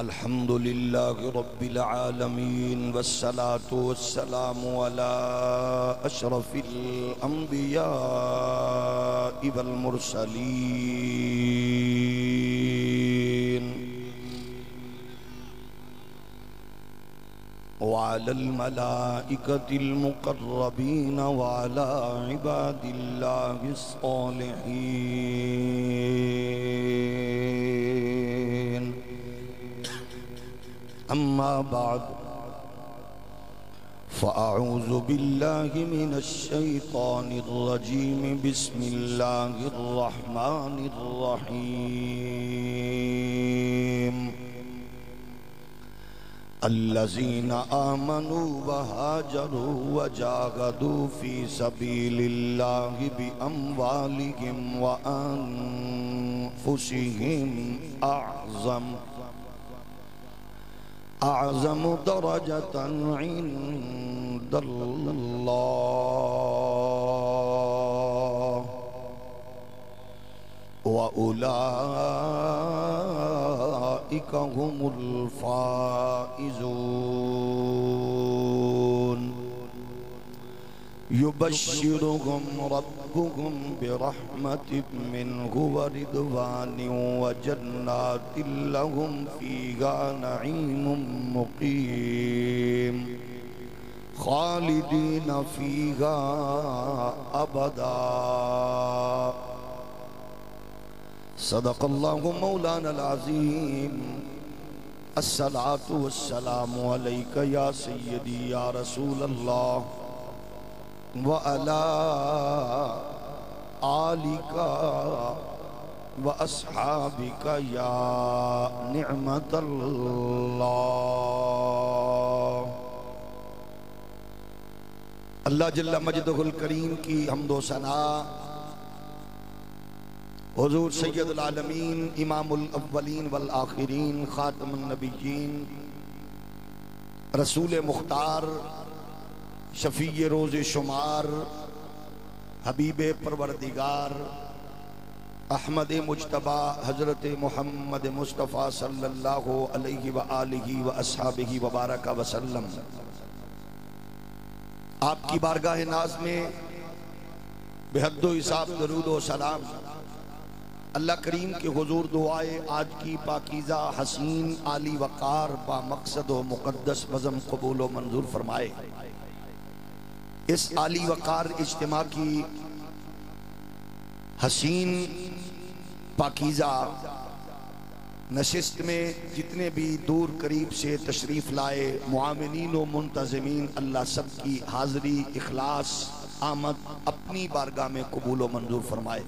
الحمد لله رب العالمين والصلاة والسلام على أشرف الأنبياء والمرسلين وعلى الملائكة المقربين وعلى عباد الله الصالحين. أما بعد فأعوذ بالله من الشيطان الرجيم. بسم الله الرحمن الرحيم. الذين آمنوا وهاجروا وجاهدوا في سبيل الله بأموالهم وأنفسهم أعظم درجة عند الله وأولئك هم الفائزون. يبشرهم ربهم برحمة منه ورضوان وجنات لهم فيها نعيم مقيم خالدين فيها أبدا. صدق الله مولانا العظيم. الصلاة والسلام عليك يا سيدي يا رسول الله وعلى آلك وأصحابك يا نعمة الله. اللہ جل مجدہ الکریم کی حمد و ثنا حضور سید العالمین امام الاولین والآخرین خاتم النبیین رسول مختار شفیع روز شمار حبیب پروردگار احمد مجتبی حضرت محمد مصطفیٰ صلی اللہ علیہ وآلہ وآصحابہ وبارک وسلم آپ کی بارگاہ ناز میں بے حد و حساب درود و سلام اللہ کریم کے حضور دعائے آج کی پاکیزہ حسین عالی وقار با مقصد و مقدس بزم قبول و منظور فرمائے. اس عالی وقار اجتماع کی حسین پاکیزہ نشست میں جتنے بھی دور قریب سے تشریف لائے معاونین و منتظمین اللہ سب کی حاضری اخلاص آمد اپنی بارگاہ میں قبول و منظور فرمائے.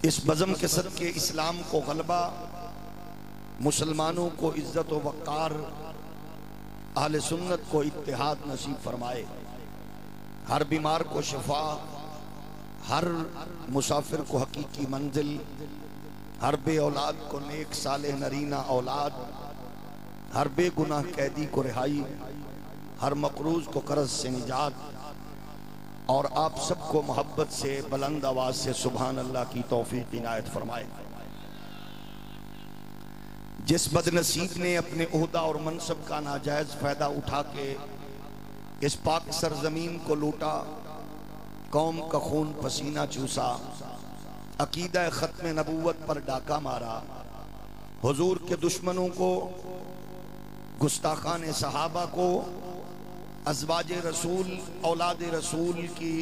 اس بزم کے صدقے اسلام کو غلبہ مسلمانوں کو عزت و وقار اہل سنت کو اتحاد نصیب فرمائے. ہر بیمار کو شفا ہر مسافر کو حقیقی منزل ہر بے اولاد کو نیک صالح نرینہ اولاد ہر بے گناہ قیدی کو رہائی ہر مقروض کو قرض سے نجات اور آپ سب کو محبت سے بلند آواز سے سبحان اللہ کی توفیق عنایت فرمائے. جس بد نصیب نے اپنے عہدہ اور منصب کا ناجائز فائدہ اٹھا کے اس پاک سرزمین کو لوٹا قوم کا خون پسینہ چوسا عقیدہ ختم نبوت پر ڈاکہ مارا حضور کے دشمنوں کو گستاخان صحابہ کو ازواج رسول اولاد رسول کی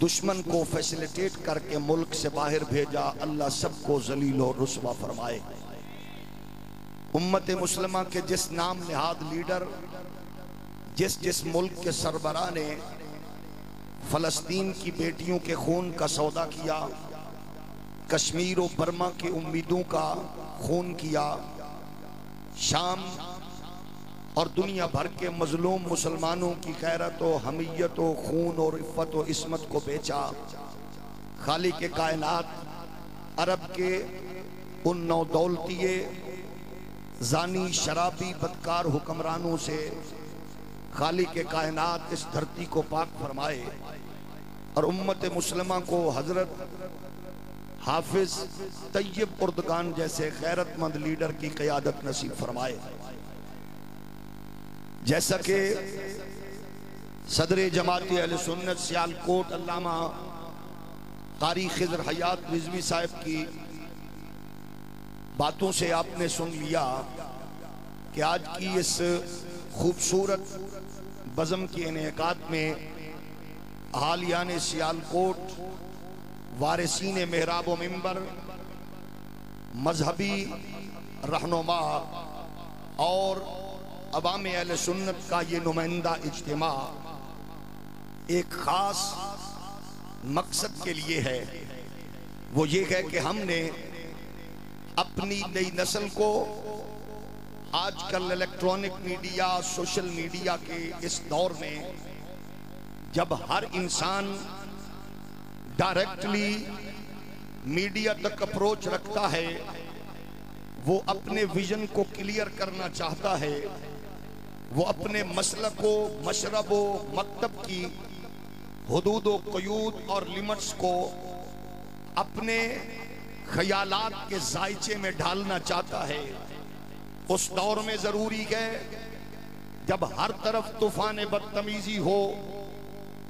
دشمن کو فیسلیٹیٹ کر کے ملک سے باہر بھیجا. اللہ سب کو ذلیل و رسوا فرمائے. امت مسلمہ کے جس نام نہاد لیڈر جس ملک کے سربراہ نے فلسطین کی بیٹیوں کے خون کا سودا کیا کشمیر و برما کی امیدوں کا خون کیا شام اور دنیا بھر کے مظلوم مسلمانوں کی غیرت و حمیت و خون اور عفت و عصمت کو بیچا خالق کائنات عرب کے ان نو دولتیے زانی شرابی بدکار حکمرانوں سے خالق کائنات اس دھرتی کو پاک فرمائے اور امت مسلمہ کو حضرت حافظ طیب اردگان جیسے غیرت مند لیڈر کی قیادت نصیب فرمائے۔ جیسا کہ صدر جماعت اہل سنت سیالکوٹ علامہ قاری خضر حیات رضوی صاحب کی باتوں سے آپ نے سن لیا کہ آج کی اس خوبصورت بزم کے انعقاد میں اہالیان سیالکوٹ، وارثین محراب و منبر، مذہبی رہنما اور عوام اہل سنت کا یہ نمائندہ اجتماع ایک خاص مقصد کے لیے ہے۔ وہ یہ ہے کہ ہم نے اپنی نئی نسل کو آج کل الیکٹرانک میڈیا، سوشل میڈیا کے اس دور میں جب ہر انسان ڈائریکٹلی میڈیا تک اپروچ رکھتا ہے، وہ اپنے ویژن کو کلیئر کرنا چاہتا ہے، وہ اپنے مسلک و مشرب و مکتب کی حدود و قیود اور لیمٹس کو اپنے خیالات کے ذائچے میں ڈھالنا چاہتا ہے۔ اس دور میں ضروری ہے جب ہر طرف طوفان بدتمیزی ہو،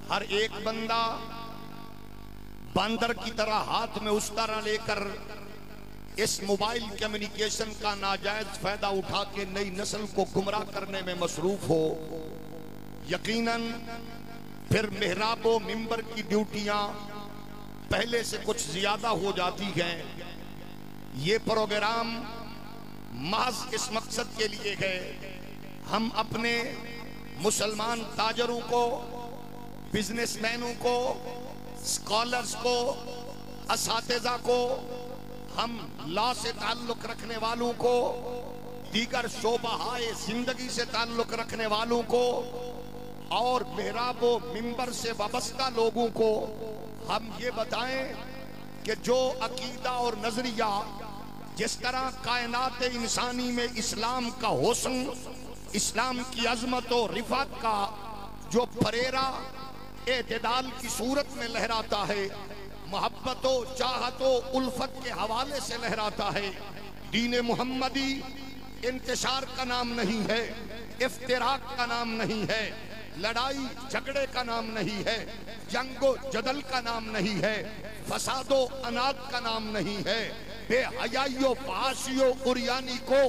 ہر ایک بندہ باندر کی طرح ہاتھ میں استارا لے کر اس موبائل کمیونیکیشن کا ناجائز فائدہ اٹھا کے نئی نسل کو گمراہ کرنے میں مصروف ہو، یقیناً پھر محراب و منبر کی ڈیوٹیاں پہلے سے کچھ زیادہ ہو جاتی ہیں۔ یہ پروگرام محض اس مقصد کے لیے ہے ہم اپنے مسلمان تاجروں کو، بزنس مینوں کو، اسکالرز کو، اساتذہ کو، ہم لا سے تعلق رکھنے والوں کو، دیگر شعبہائے زندگی سے تعلق رکھنے والوں کو اور محراب و منبر سے وابستہ لوگوں کو ہم یہ بتائیں کہ جو عقیدہ اور نظریہ جس طرح کائنات انسانی میں اسلام کا حسن، اسلام کی عظمت و رفعت کا جو پریرا اعتدال کی صورت میں لہراتا ہے، محبت و چاہت و الفت کے حوالے سے لہراتا ہے، دین محمدی انتشار کا نام نہیں ہے، افتراق کا نام نہیں ہے، لڑائی جھگڑے کا نام نہیں ہے، جنگ و جدل کا نام نہیں ہے، فساد و اناد کا نام نہیں ہے، بے حیائی و فحاشی و عریانی کو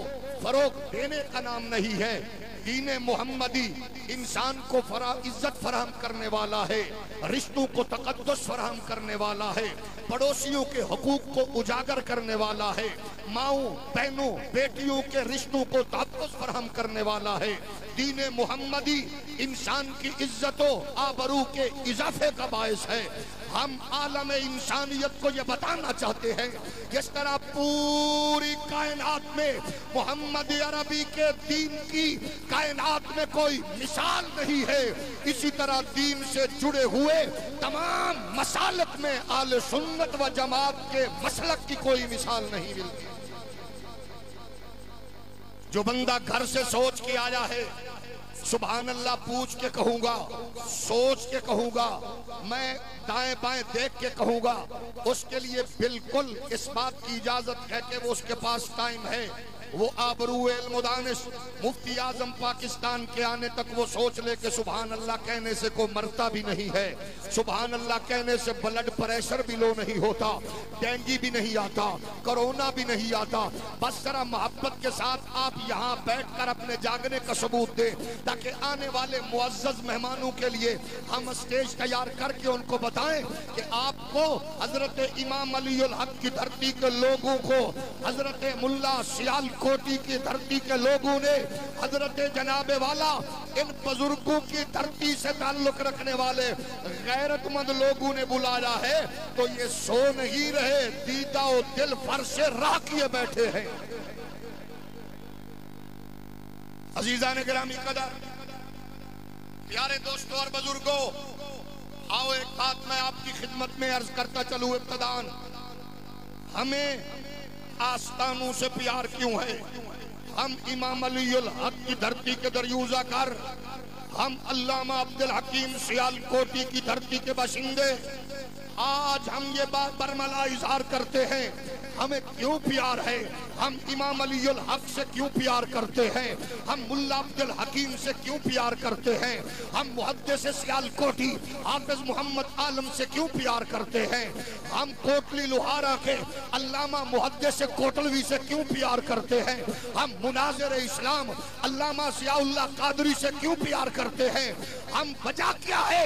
فروغ دینے کا نام نہیں ہے۔ دین محمدی انسان کو عزت فراہم کرنے والا ہے، رشتوں کو تقدس فراہم کرنے والا ہے، پڑوسیوں کے حقوق کو اجاگر کرنے والا ہے، ماؤں بہنوں بیٹیوں کے رشتوں کو تحفظ فراہم کرنے والا ہے۔ دین محمدی انسان کی عزت و آبرو کے اضافے کا باعث ہے۔ ہم عالم انسانیت کو یہ بتانا چاہتے ہیں جس طرح پوری کائنات میں محمد عربی کے دین کی کائنات میں کوئی مثال نہیں ہے، اسی طرح دین سے جڑے ہوئے تمام مسالک میں اہل سنت و جماعت کے مسلک کی کوئی مثال نہیں ملتی۔ جو بندہ گھر سے سوچ کے آیا ہے، سبحان اللہ پوچھ کے کہوں گا، سوچ کے کہوں گا، میں دائیں بائیں دیکھ کے کہوں گا، اس کے لیے بالکل اس بات کی اجازت ہے کہ وہ اس کے پاس ٹائم ہے، وہ آبرو علم و دانش مفتی اعظم پاکستان کے آنے تک وہ سوچ لے کہ سبحان اللہ کہنے سے کوئی مرتا بھی نہیں ہے، سبحان اللہ کہنے سے بلڈ پریشر بھی لو نہیں ہوتا، ڈینگی بھی نہیں آتا، کرونا بھی نہیں آتا۔ بس ذرا محبت کے ساتھ آپ یہاں بیٹھ کر اپنے جاگنے کا ثبوت دیں تاکہ آنے والے معزز مہمانوں کے لیے ہم اسٹیج تیار کر کے ان کو بتائیں کہ آپ کو حضرت امام علی الحق کی دھرتی کے لوگوں کو، حضرت ملا سیال کوٹی کی دھرتی کے لوگوں نے، حضرت جناب والا ان بزرگوں کی دھرتی سے تعلق رکھنے والے غیرت مند لوگوں نے بلایا ہے، تو یہ سو نہیں رہے، دیدہ و دل فرش راہ کیے بیٹھے ہیں۔ عزیزان گرامی قدر، پیارے دوستوں اور بزرگوں، آؤ ایک بات میں آپ کی خدمت میں عرض کرتا چلوں ابتدان، ہمیں آستانوں سے پیار کیوں ہے؟ ہم امام علی الحق کی دھرتی کے دریوزہ کر، ہم علامہ عبدالحکیم سیال کوٹی کی دھرتی کے باشندے، آج ہم یہ بات برملا اظہار کرتے ہیں، ہمیں کیوں پیار ہے؟ ہم امام علی الحق سے کیوں پیار کرتے ہیں؟ ہم ملا عبد الحکیم سے کیوں پیار کرتے ہیں؟ ہم محدث سیالکوٹی حافظ محمد عالم سے کیوں پیار کرتے ہیں؟ ہم کوٹلی لوہارا کے علامہ محدث کوٹلوی سے کیوں پیار کرتے ہیں؟ ہم مناظر اسلام علامہ ضیاء اللہ قادری سے کیوں پیار کرتے ہیں؟ ہم وجہ کیا ہے؟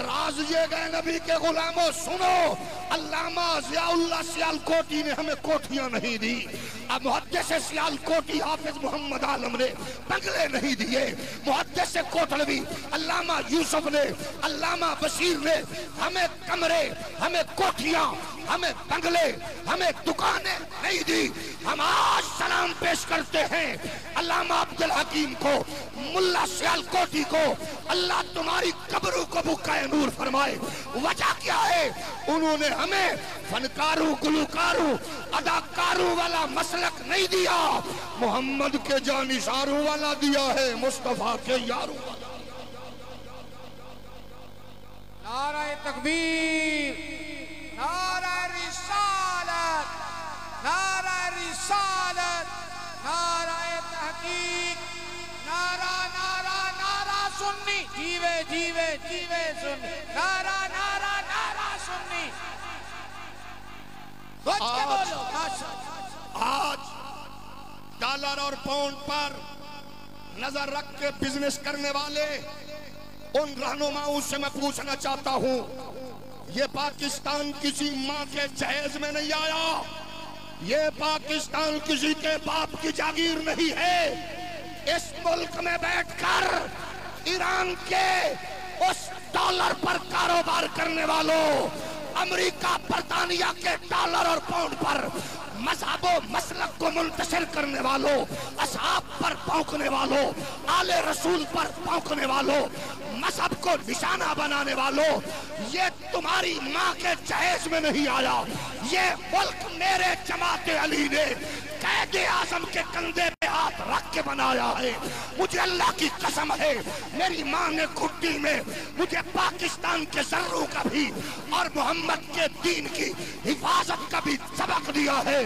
راز یہ گئے نبی کے غلاموں سنو، علامہ ضیاء اللہ سیالکوٹی نے ہمیں کوٹھیاں نہیں دی، اب محدث سیالکوٹی حافظ محمد عالم نے بنگلے نہیں دیے، محدث کوٹلوی علامہ یوسف نے، علامہ بشیر نے ہمیں کمرے، ہمیں کوٹھیاں، ہمیں بنگلے، ہمیں دکانیں نہیں دی۔ ہم آج سلام پیش کرتے ہیں علامہ عبد الحکیم کو، ملا سیالکوٹی کو، اللہ تمہاری قبروں کو بکائے نور فرمائے۔ وجہ کیا ہے؟ انہوں نے ہمیں فنکاروں، گلوکاروں، اداکاروں والا مسلک نہیں دیا، محمد کے جانشاروں والا دیا ہے، مصطفیٰ کے یاروں والا۔ نعرہ تکبیر، نعرہ رسالت، نعرہ رسالت، نعرہ تحقیق، نعرہ نعرہ نعرہ سنی، جیوے جیوے جیوے سنی، نعرہ نعرہ نعرہ سنی۔ آج ڈالر اور پاؤنڈ پر نظر رکھ کے بزنس کرنے والے ان رہنماؤں سے میں پوچھنا چاہتا ہوں، یہ پاکستان کسی ماں کے جہیز میں نہیں آیا، یہ پاکستان کسی کے باپ کی جاگیر نہیں ہے۔ اس ملک میں بیٹھ کر ایران کے اس ڈالر پر کاروبار کرنے والوں، امریکہ برطانیہ کے ڈالر اور پاؤنڈ پر مذہب و مسلک کو منتشر کرنے والوں، اصحاب پر پونکنے والوں، آل رسول پر پونکنے والوں، مذہب کو نشانہ بنانے والوں، یہ تمہاری ماں کے جہیز میں نہیں آیا، یہ ملک میرے جماعت علی نے قائد اعظم کے کندھے پہ ہاتھ رکھ کے بنایا ہے۔ مجھے اللہ کی قسم ہے، میری ماں نے گھٹی میں مجھے پاکستان کے ذروں کا بھی اور محمد کے دین کی حفاظت کا بھی سبق دیا ہے۔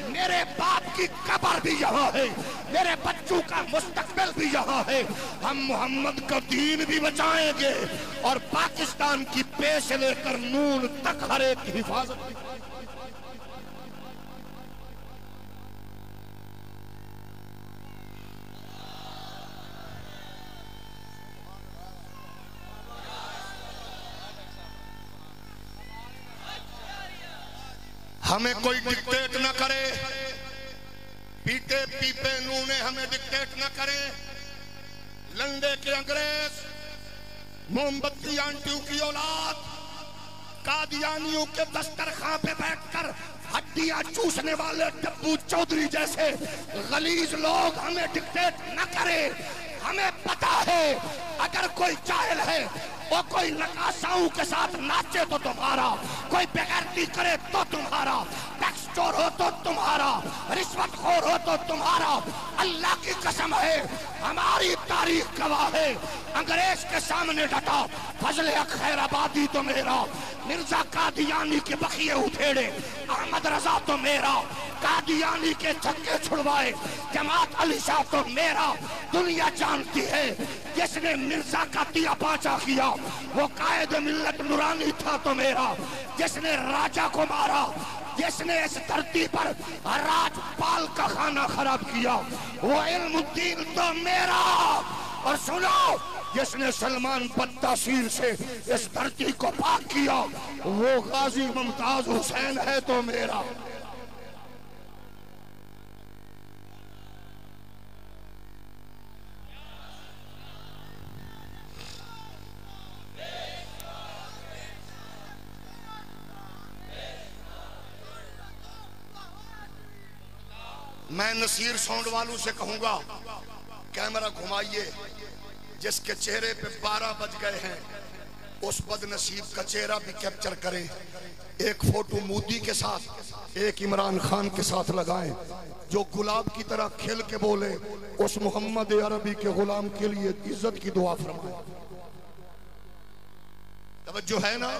میرے باپ کی قبر بھی یہاں ہے، میرے بچوں کا مستقبل بھی یہاں ہے۔ ہم محمد کا دین بھی بچائیں گے اور پاکستان کی پے سے لے کر نون تک ہر ایک کی حفاظت بھی۔ ہمیں کوئی ڈکٹیٹ نہ کرے، پیٹے پیپے نونے ہمیں ڈکٹیٹ نہ کرے۔ لنڈے کے انگریز، موم بتی آنٹیوں کی اولاد، قادیانیوں کے دسترخوان پہ بیٹھ کر ہڈیاں چوسنے والے ٹپو چودھری جیسے غلیظ لوگ ہمیں ڈکٹیٹ نہ کرے۔ ہمیں پتا ہے اگر کوئی جاہل ہے، وہ کوئی نقاشاؤں کے ساتھ ناچے تو تمہارا، کوئی بغیرتی کرے تو تمہارا، ٹیکس چور ہو تو تمہارا، رشوت خور ہو تو تمہارا۔ اللہ کی قسم ہے، ہماری تاریخ گواہ ہے، انگریز کے سامنے ڈٹا فضل حق خیر آبادی تو میرا، مرزا قادیانی کے بقیے اتھیڑے احمد رضا تو میرا، قادیانی کے چھکے چھڑوائے جماعت علی شاہ تو میرا۔ دنیا جانتی ہے جس نے مرزا کا دیا پاچا کیا وہ قائد ملت نورانی تھا تو میرا، جس نے راجہ کو مارا، جس نے اس دھرتی پر راج پال کا خانہ خراب کیا وہ علم الدین تو میرا۔ اور سنو، جس نے سلمان بدتاثیر سے اس دھرتی کو پاک کیا وہ غازی ممتاز حسین ہے تو میرا۔ میں نصیر ساؤنڈ والوں سے کہوں گا کیمرہ گھمائیے، جس کے چہرے پہ 12 بج گئے ہیں اس بد نصیب کا چہرہ بھی کیپچر کریں، ایک فوٹو مودی کے ساتھ ایک عمران خان کے ساتھ لگائیں، جو گلاب کی طرح کھل کے بولے اس محمد عربی کے غلام کے لیے عزت کی دعا فرمائیں۔ توجہ ہے نا؟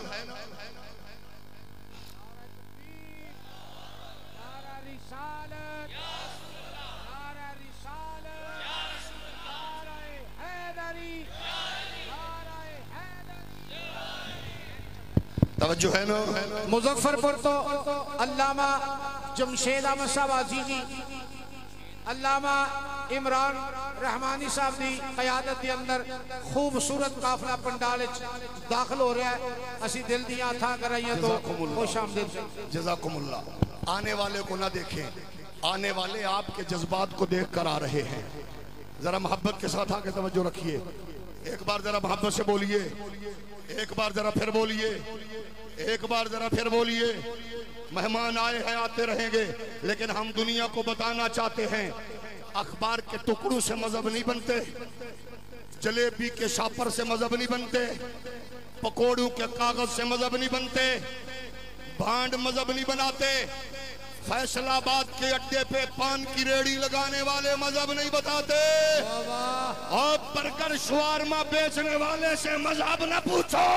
رسالت نعرہ رسالت نعرہ حیدری نعرہ حیدری توجہ ہے نا؟ مظفرپور تو علامہ جمشید احمد صاحب عزیزی علامہ عمران رحمانی صاحب دی قیادت دی اندر خوبصورت قافلہ پنڈال داخل ہو رہا ہے. اسی دل دیاں تھا کر رہی ہیں تو خوش آمدید. جزاکم اللہ. آنے والے کو نہ دیکھیں, آنے والے آپ کے جذبات کو دیکھ کر آ رہے ہیں. ذرا محبت کے ساتھ آگے توجہ رکھیے. ایک بار ذرا محبت سے بولیے, ایک بار ذرا پھر بولیے, ایک بار ذرا پھر بولیے. مہمان آئے ہیں, آتے رہیں گے, لیکن ہم دنیا کو بتانا چاہتے ہیں اخبار کے ٹکڑوں سے مذہب نہیں بنتے, جلیبی کے شاپر سے مذہب نہیں بنتے, پکوڑوں کے کاغذ سے مذہب نہیں بنتے, بھانڈ مذہب نہیں بناتے, فیصل آباد کے اڈے پہ پان کی ریڑھی لگانے والے مذہب نہیں بتاتے, اور برگر شوارما بیچنے والے سے مذہب نہ پوچھو.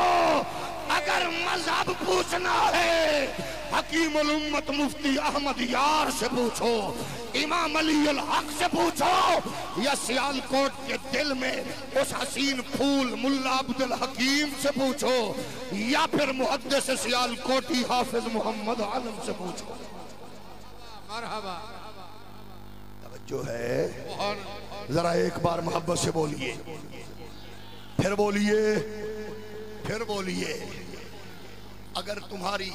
اگر مذہب پوچھنا ہے حکیم الامت مفتی احمد یار سے پوچھو, امام علی الحق سے پوچھو, یا سیالکوٹ کے دل میں اس حسین پھول ملا عبد الحکیم سے پوچھو, یا پھر محدث سیالکوٹی حافظ محمد عالم سے پوچھو. مرحبا. توجہ ہے؟ ذرا ایک بار محبت سے بولیے, پھر بولیے, پھر بولیے. اگر تمہاری,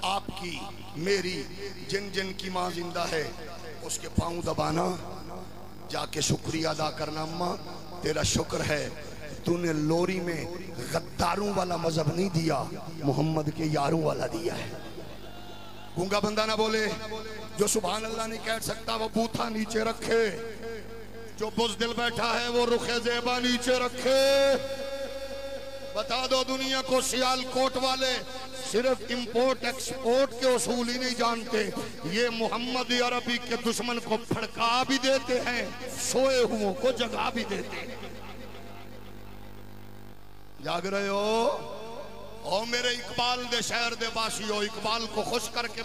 آپ کی, میری, جن جن کی ماں زندہ ہے اس کے پاؤں دبانا, جا کے شکریہ ادا کرنا. اماں تیرا شکر ہے, تو نے لوری میں غداروں والا مذہب نہیں دیا, محمد کے یاروں والا دیا ہے. گونگا بندہ نہ بولے, جو سبحان اللہ نہیں کہہ سکتا وہ بوتھا نیچے رکھے, جو بزدل بیٹھا ہے وہ رخ زیبا نیچے رکھے. بتا دو دنیا کو سیالکوٹ والے صرف امپورٹ ایکسپورٹ کے اصول ہی نہیں جانتے, یہ محمد عربی کے دشمن کو پھڑکا بھی دیتے ہیں, سوئے ہوں کو جگا بھی دیتے ہیں. جاگ رہے ہو؟ او میرے اقبال دے شہر دے باسی ہو, اقبال کو خوش کر کے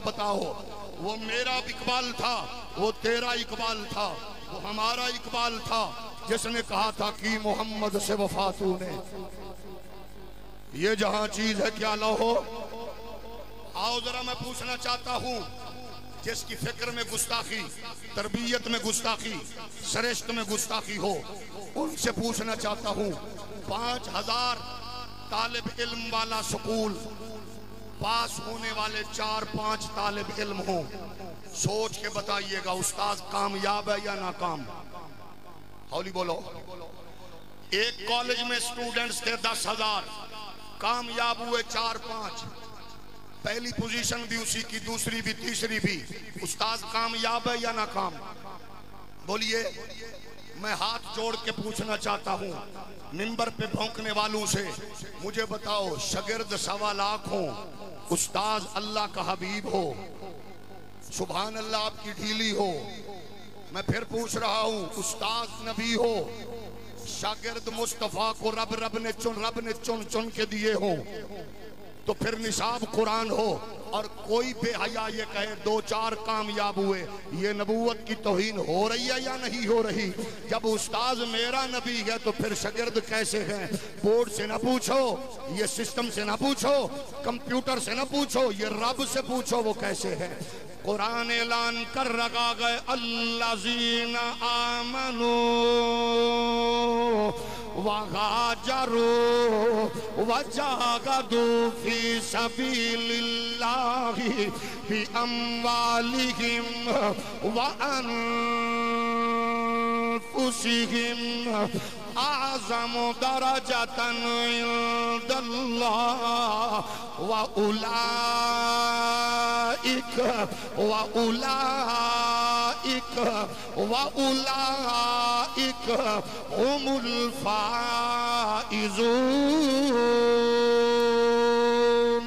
بتاؤ, وہ میرا اقبال تھا, وہ تیرا اقبال تھا, وہ ہمارا اقبال تھا جس نے کہا تھا کہ محمد سے وفا تو نے. یہ جہاں چیز ہے کیا لو ہو. آؤ ذرا میں پوچھنا چاہتا ہوں, جس کی فکر میں گستاخی, تربیت میں گستاخی, سرشت میں گستاخی ہو, ان سے پوچھنا چاہتا ہوں, 5000 طالب علم والا سکول, پاس ہونے والے 4-5 طالب علم ہوں, سوچ کے بتائیے گا استاذ کامیاب ہے یا ناکام؟ ہولی بولو. ایک کالج میں سٹوڈنٹس تھے 10,000, کامیاب ہوئے 4-5, پہلی پوزیشن بھی اسی کی, دوسری بھی, تیسری بھی. استاذ کامیاب ہے یا ناکام؟ بولیے. میں ہاتھ جوڑ کے پوچھنا چاہتا ہوں منبر پہ بھونکنے والوں سے, مجھے بتاؤ شاگرد 1.25 لاکھ ہوں, استاذ اللہ کا حبیب ہو, سبحان اللہ آپ کی ڈھیلی ہو, میں پھر پوچھ رہا ہوں استاذ نبی ہو, شاگرد مصطفیٰ کو رب نے چن کے دیے ہوں, تو پھر نصاب قرآن ہو, اور کوئی بے حیا یہ کہے 2-4 کامیاب ہوئے, یہ نبوت کی توہین ہو رہی ہے یا نہیں ہو رہی؟ جب استاذ میرا نبی ہے تو پھر شاگرد کیسے ہیں؟ بورڈ سے نہ پوچھو, یہ سسٹم سے نہ پوچھو, کمپیوٹر سے نہ پوچھو, یہ رب سے پوچھو وہ کیسے ہیں. قرآن اعلان کر رکھا گئے الذین آمنوا وہاجروا وجاہدوا فی سبیل اللہ باموالہم وانفسہم اعظم درجۃ عند اللہ وأولئک هم الفائزون.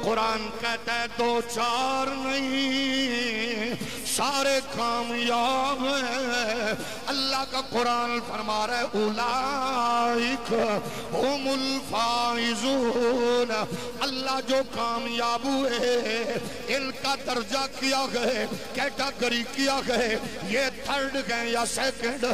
قرآن کہتا ہے 2-4 نہیں, سارے کامیاب ہیں۔ اللہ کا قرآن فرما رہا ہے اولئک ہم الفائزون، اللہ جو کامیاب ہوئے ان کا درجہ کیا گئے، کیٹاگری کیا گئے، یہ تھرڈ گئے یا سیکنڈ،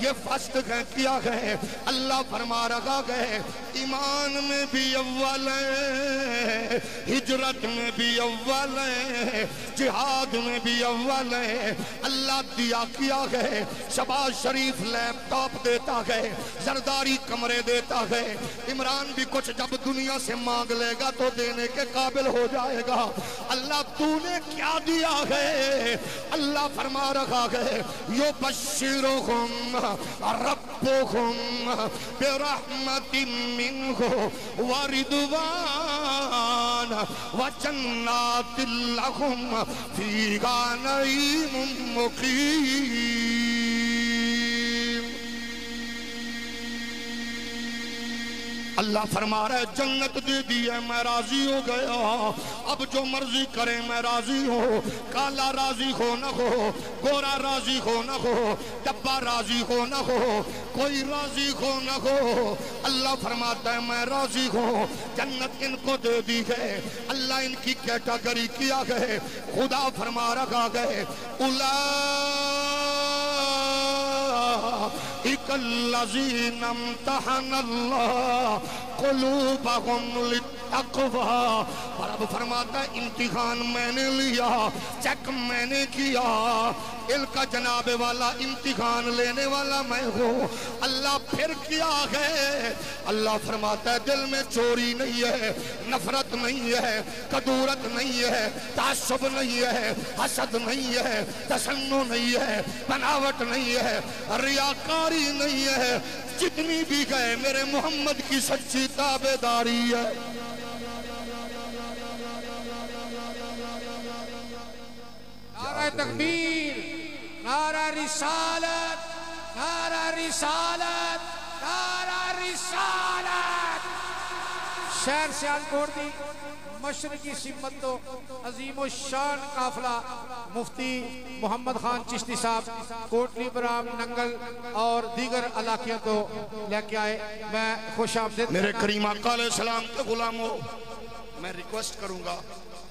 یہ فرسٹ گئے کیا گئے۔ اللہ فرما رہا گئے ایمان میں بھی اول ہیں، ہجرت میں بھی اول ہیں، جہاد میں بھی اول ہیں۔ اللہ دیا کیا گئے، شباز شریف لیپ ٹاپ دیتا گئے، زرداری کمرے دیتا گئے۔ عمران بھی کچھ جب دنیا سے مانگ لے گا تو دینے کے قابل ہو جائے گا۔ اللہ تو نے کیا دیا ہے؟ اللہ فرما رہا ہے یبشرہم ربہم برحمت منہ ورضوان وجنات لہم فیہا نعیم مقیم۔ اللہ فرما رہا ہے جنت دے دی ہے میں راضی ہو گیا، اب جو مرضی کرے میں راضی ہوں۔ کالا راضی ہو نہ ہو، گورا راضی ہو نہ ہو، ڈبا راضی ہو نہ ہو، کوئی راضی ہو نہ ہو، اللہ فرماتا ہے میں راضی ہوں۔ جنت ان کو دے دی ہے، اللہ ان کی کیٹاگری کیا گئے۔ خدا فرما رکھا گئے اولئک الذین امتحن اللہ قلوبہم للتقوی۔ اور اب فرماتا ہے امتحان میں نے لیا، چیک میں نے کیا، ان کا جناب والا امتحان لینے والا میں ہوں۔ اللہ پھر کیا ہے؟ اللہ فرماتا ہے دل میں چوری نہیں ہے، نفرت نہیں ہے، کدورت نہیں ہے، تعصب نہیں ہے، حسد نہیں ہے، تسنع نہیں ہے، بناوٹ نہیں ہے، ریاکاری نہیں ہے۔ جتنی بھی گئے میرے محمد کی سچی تابعداری ہے۔ نعرہ تکبیر، نعرہ رسالت، نعرہ رسالت، نعرہ رسالت۔ شہر سیالکوٹ دی مشرقی سمت تو عظیم الشان قافلہ مفتی محمد خان چشتی صاحب کوٹلی برام ننگل اور دیگر علاقیوں تو لے کے آئے۔ میں خوش آمدید میرے کریم آقا علیہ السلام کے غلاموں، میں ریکویسٹ کروں گا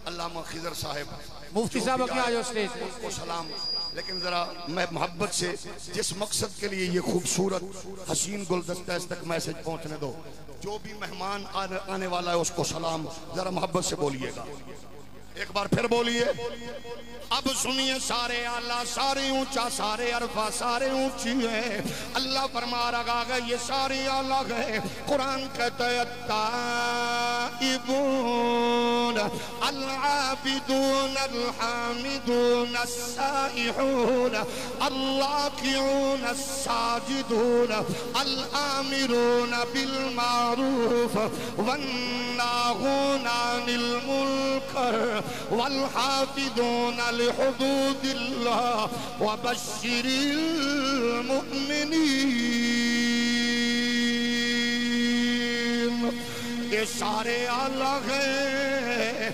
علامہ خضر صاحب مفتی صاحب کی آئے اسٹیج کو سلام، لیکن ذرا میں محبت سے جس مقصد کے لیے یہ خوبصورت حسین گلدستہ اس تک میسج پہنچنے دو، جو بھی مہمان آنے والا ہے اس کو سلام ذرا محبت سے بولیے گا، ایک بار پھر بولیے۔ اب سنیے سارے اعلیٰ، سارے اونچا، سارے عرفہ، سارے اونچی ہیں۔ اللہ فرما رہا ہے یہ سارے اعلیٰ ہے۔ قرآن کہتا ہے التائبون العابدون الحامدون السائحون الراكعون الساجدون الآمرون بالمعروف والناهون عن المنكر والحافظون لحدود اللہ وبشر المؤمنین۔ یہ سارے اعلیٰ ہیں۔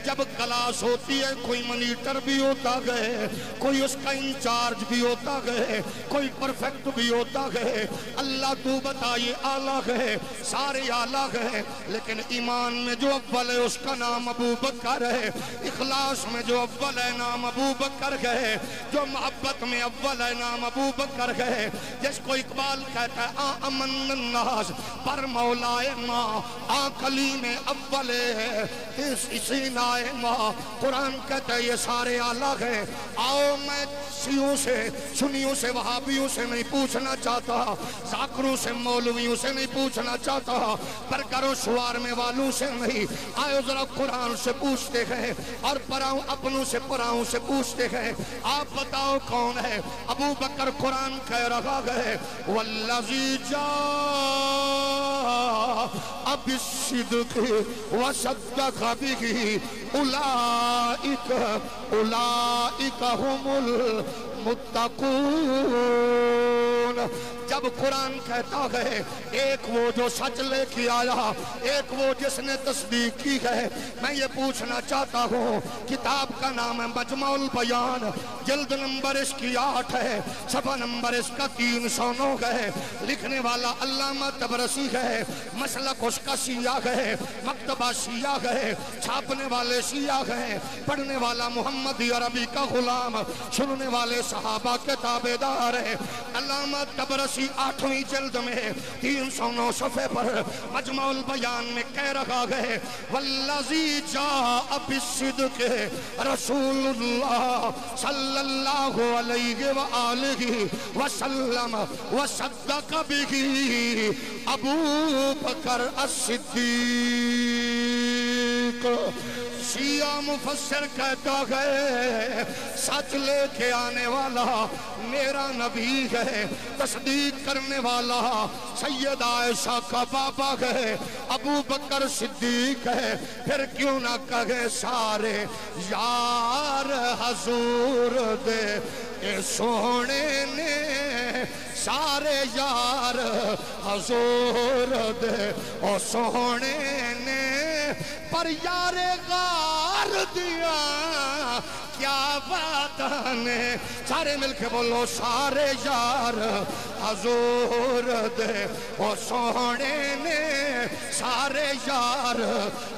جب کلاس ہوتی ہے کوئی منیٹر بھی ہوتا گئے، کوئی اس کا انچارج بھی ہوتا گئے، کوئی پرفیکٹ بھی ہوتا گئے۔ اللہ تو بتا یہ اعلیٰ ہے، سارے اعلیٰ ہے، لیکن ایمان میں جو اول ہے اس کا نام ابو بکر ہے، اخلاص میں جو اول ہے نام ابو بکر ہے، جو محبت میں اول ہے نام ابو بکر ہے۔ جس کو اقبال کہتا ہے امن الناس پر مولائے ماں، آنکلی میں اول ہے اسی نائے ماں۔ قرآن کہتا ہے یہ سارے اعلیٰ ہیں۔ آؤ میں شیعوں سے، سنیوں سے، وہابیوں سے نہیں پوچھنا چاہتا، ذاکروں سے، مولویوں سے نہیں پوچھنا چاہتا، برگر و شوار میں والوں سے نہیں۔ آئے ذرا قرآن سے پوچھتے ہیں اور پراؤں اپنوں سے پراؤں سے پوچھتے ہیں۔ آپ بتاؤ کون ہے؟ ابو بکر قرآن کہہ رہا ہے والذی جاء بالصدق وصدق بہ اولئک هم المتقون۔ جب جب قرآن کہتا ہے ایک وہ جو سچ لے کے آیا، ایک وہ جس نے تصدیق کی ہے، میں یہ پوچھنا چاہتا ہوں، کتاب کا نام ہے مجمع البیان، جلد نمبر اس کی 8 ہے، صفحہ نمبر اس کا 309 ہے، لکھنے والا علامہ طبرسی ہے، مسلک اس کا شیعہ ہے، مکتبہ شیعہ ہے، چھاپنے والے شیعہ ہیں، پڑھنے والا محمدی عربی کا غلام، سننے والے صحابہ کے تابعدار ہیں۔ علامہ طبرسی 8ویں جلد میں 309 صفحے پر مجمع البیان میں کہہ رہا ہے، والذی جاء بالصدق رسول اللہ صلی اللہ علیہ وآلہ وسلم وصدق بہ ابو بکر الصدیق۔ شیعہ مفسر کہتا ہے سچ لے کے آنے والا میرا نبی ہے، تصدیق کرنے والا سید عائشہ کا بابا ہے، ابو بکر صدیق ہے، پھر کیوں نہ کہے سارے یار حضور دے اے سونے نے، سارے یار حضور دے او سونے نے، پر یار غار دیا کیا بات نے، سارے مل کے بولو سارے یار حضور دے او سونے نے، سارے یار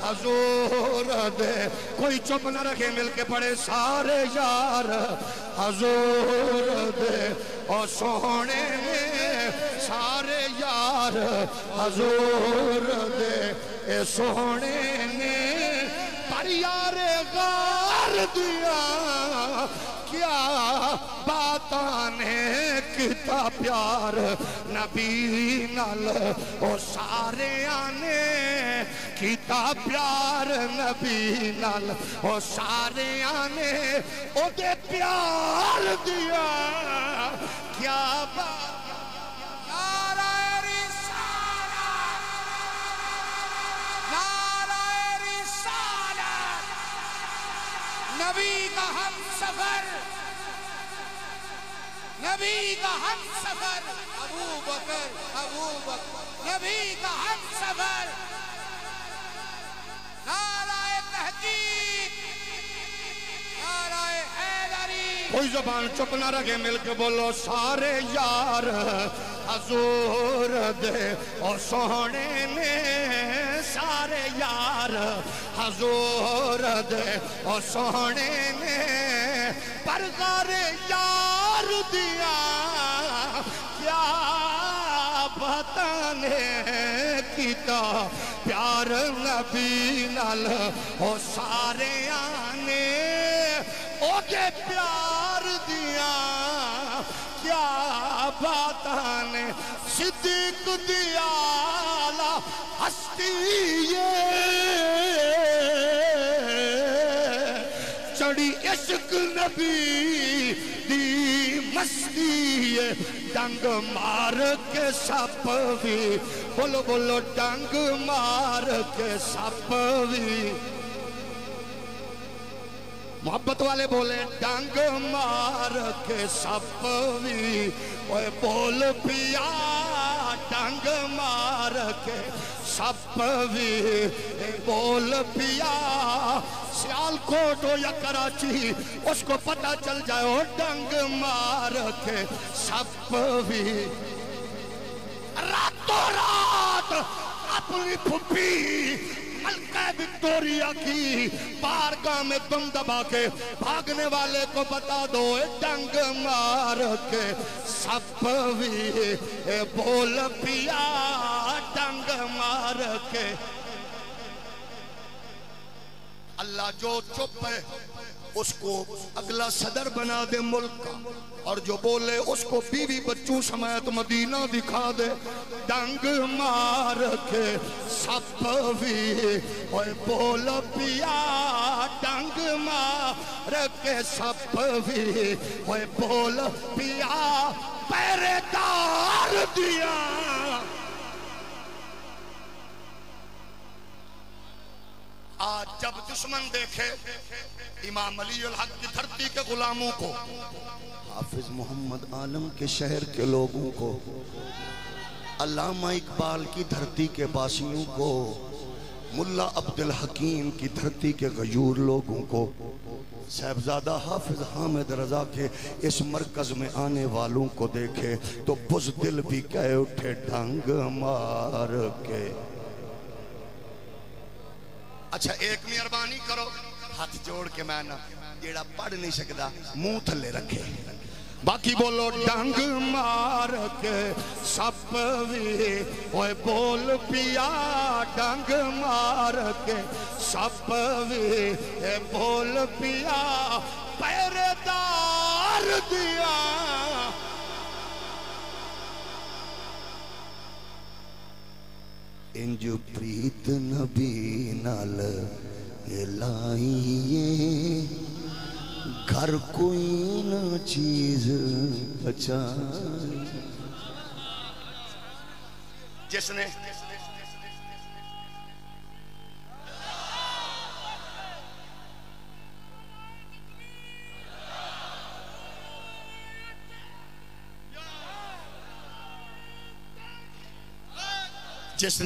حضور دے، کوئی چپ نہ رکھے، مل کے پڑھے سارے یار حضور دے او سونے نے، سارے یار حضور دے اے سونے نے، پر یار غار دیا کیا باتانے کتا پیار نبی نال او سارے آنے، کتا پیار نبی نال او سارے آنے، او دے پیار دیا کیا بات۔ نبی کا ہم سفر، نبی کا ہم سفر، ابو بکر، نبی کا ہم سفر، نعرہ تحقیق، نعرہ حیدری۔ کوئی زبان چپ نہ رکھے، مل کے بولو سارے یار حضور دے او سونے نے، سارے یار حضور دے او سونے نے، پر غار یار دیا کیا بتانے کیتا پیار نبی نال او سارے آنے، او دے پیار دیا کیا باتانے، صدیق دیالا ہستی چڑی عشق نبی دی مستی، ڈنگ مار کے سپ بھی، بولو بولو ڈنگ مار کے سپ بھی، محبت والے بولے ڈنگ مار کے سپ بھی، اوے بول پیا ڈنگ مار کے سپ بھی، بول پیا سیال کوٹ ہو یا کراچی اس کو پتہ چل جائے او ڈنگ مار کے سپ بھی۔ راتوں رات اپنی پھپھی ملکہ وکٹوریا کی بارگاہ میں دم دبا کے بھاگنے والے کو بتا دو اے ڈنگ مار کے سپ بھی، اے بول پیا ڈنگ مار کے۔ اللہ جو چپ ہے اس کو اگلا صدر بنا دے ملک کا، اور جو بولے اس کو بیوی بچوں سمیت مدینہ دکھا دے، ڈنگ مار کے سپ بھی، اوے بول پیا ڈنگ مار کے سپ بھی، اوے بول پیا پہرے دار دیا۔ آج جب دشمن دیکھے امام علی الحق کی دھرتی کے غلاموں کو، حافظ محمد عالم کے شہر کے لوگوں کو، علامہ اقبال کی دھرتی کے باسیوں کو، ملا عبدالحکیم کی دھرتی کے غیور لوگوں کو، صاحبزادہ حافظ حامد رضا کے اس مرکز میں آنے والوں کو دیکھے تو بزدل بھی کہہ اٹھے ڈھنگ مار کے۔ اچھا ایک مہربانی کرو، ہاتھ جوڑ کے میں نا جیڑا پڑھ نہیں سکتا منہ تھلے رکھے، باقی بولو ڈنگ مار کے سپ وی اوے بول پیا، ڈنگ مار کے سپ وی بول پیا، پہرے دار دیا انج پریت نبی نال لائیے، گھر کوئی نہ چیز بچائی۔ جس نے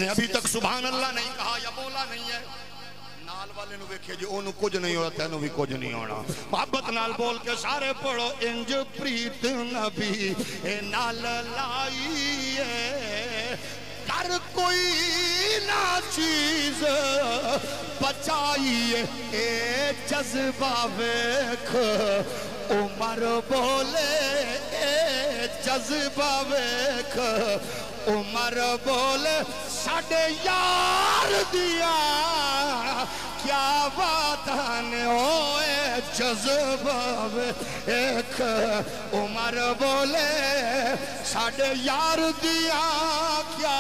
ابھی تک سبحان اللہ نہیں کہا یا بولا نہیں ہے، نال والے نو ویکھے جی اونوں کچھ نہیں ہوتا، تینوں بھی کچھ نہیں ہونا۔ محبت نال بول کے سارے پڑھو، انج پریت نبی نال لائیے، کر کوئی نہ چیز بچائیے، اے جذبہ ویکھ عمر بولے، اے جذبہ ویکھ عمر بولے، ساڑھے یار دیا کیا وعدہ نے ہوئے جذبہ ایک، عمر بولے ساڑھے یار دیا کیا۔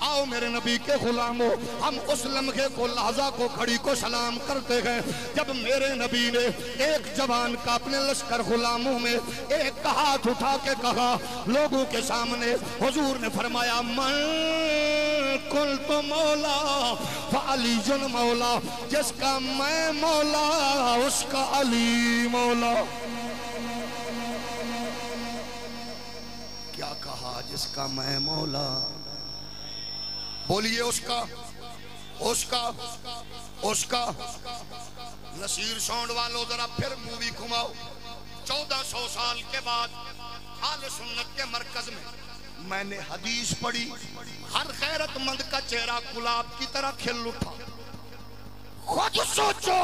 آؤ میرے نبی کے غلاموں، ہم اس لمحے کو لحظہ کو کھڑی کو سلام کرتے ہیں جب میرے نبی نے ایک جوان کا اپنے لشکر غلاموں میں ایک ہاتھ اٹھا کے کہا لوگوں کے سامنے، حضور نے فرمایا من قلت مولا فعلی جن مولا، جس کا میں مولا اس کا علی مولا۔ کیا کہا؟ جس کا میں مولا، بولیے اس کا، اس کا، اس کا۔ نصیر سونڈ والوں ذرا پھر مووی گھماؤ۔ 1400 سال کے بعد اہل سنت کے مرکز میں نے حدیث پڑھی، ہر غیرت مند کا چہرہ گلاب کی طرح کھل اٹھا۔ خود سوچو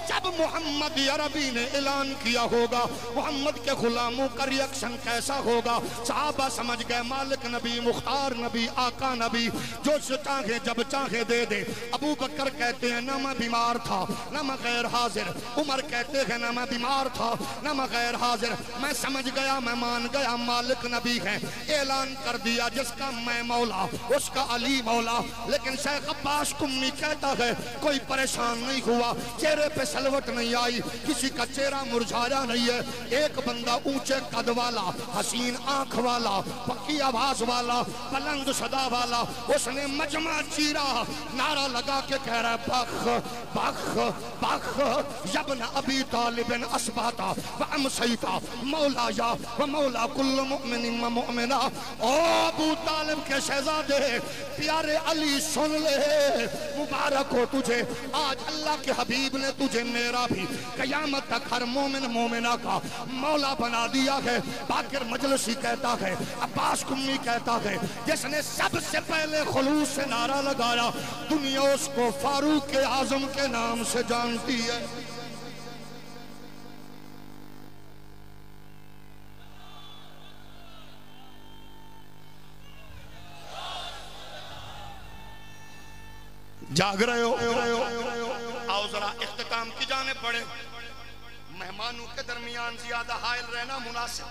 جب محمد عربی نے اعلان کیا ہوگا محمد کے غلاموں کا ریاکشن کیسا ہوگا۔ صحابہ سمجھ گئے مالک نبی، مختار نبی، آقا نبی جو چاہے جب چاہے دے دے۔ ابو بکر کہتے ہیں نہ میں بیمار تھا نہ میں غیر حاضر، عمر کہتے ہیں نہ میں بیمار تھا نہ میں غیر حاضر، میں سمجھ گیا، میں مان گیا مالک نبی ہے۔ اعلان کر دیا جس کا میں مولا اس کا علی مولا۔ لیکن شیخ عباس قمی کہتا ہے کوئی پریشان نہیں ہوا، چہرے پہ سلوٹ نہیں آئی، کسی کا چہرہ مرجھایا نہیں ہے۔ ایک بندہ اونچے قد والا، حسین آنکھ والا، پکی آواز والا، بلند صدا والا، اس نے مجمع چیرا، نعرہ لگا کے کہہ رہا ہے بخ بخ بخ یبن ابی طالب اسباتا وامسیتا مولا یا ومولا کل مؤمن و مؤمنہ۔ او ابو طالب کے شہزادے پیارے علی سن لے، مبارک ہو تجھے، آج اللہ کے حبیب نے تجھے میرا بھی قیامت تک ہر مومن مومنہ کا مولا بنا دیا ہے۔ باقر مجلسی کہتا ہے، عباس قمی کہتا ہے جس نے سب سے پہلے خلوص سے نعرہ لگایا دنیا اس کو فاروق اعظم کے نام سے جانتی ہے۔ جاگ رہے ہو؟ آؤ ذرا اختتام کی جانب بڑھے۔ مہمانوں کے درمیان زیادہ حائل رہنا مناسب،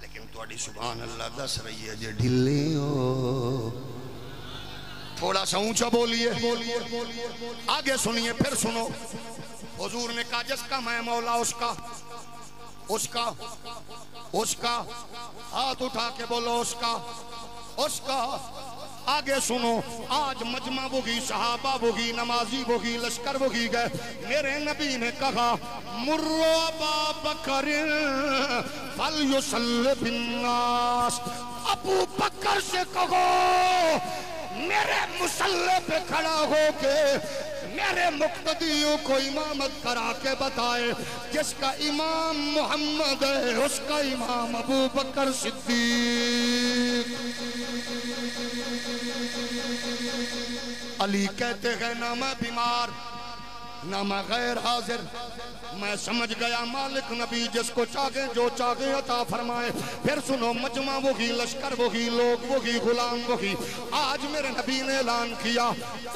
لیکن تھوڑی سبحان اللہ دس رہی ہے جے ڈھلے ہو، تھوڑا سا اونچا بولیے، آگے سنیے پھر سنو۔ حضور نے کہا جس کا میں مولا اس کا، اس کا، اس کا، ہاتھ اٹھا کے بولو اس کا، اس کا۔ آگے سنو، آج مجمع وہی، صحابہ وہی، نمازی وہی، لشکر وہی گئے۔ میرے نبی نے کہا مرو ابا بکر فلیصلی بالناس، ابو بکر سے کہو میرے مصلی پہ کھڑا ہو کے میرے مقتدیوں کو امامت کرا کے بتائے، جس کا امام محمد ہے اس کا امام ابو بکر صدیق۔ علی کہتے ہیں نہ میں بیمار نہ میں غیر حاضر، میں سمجھ گیا مالک نبی جس کو چاہے جو چاہے عطا فرمائے۔ پھر سنو، مجمع وہی، لشکر وہی، لوگ وہی، غلام وہی۔ آج میرے نبی نے اعلان کیا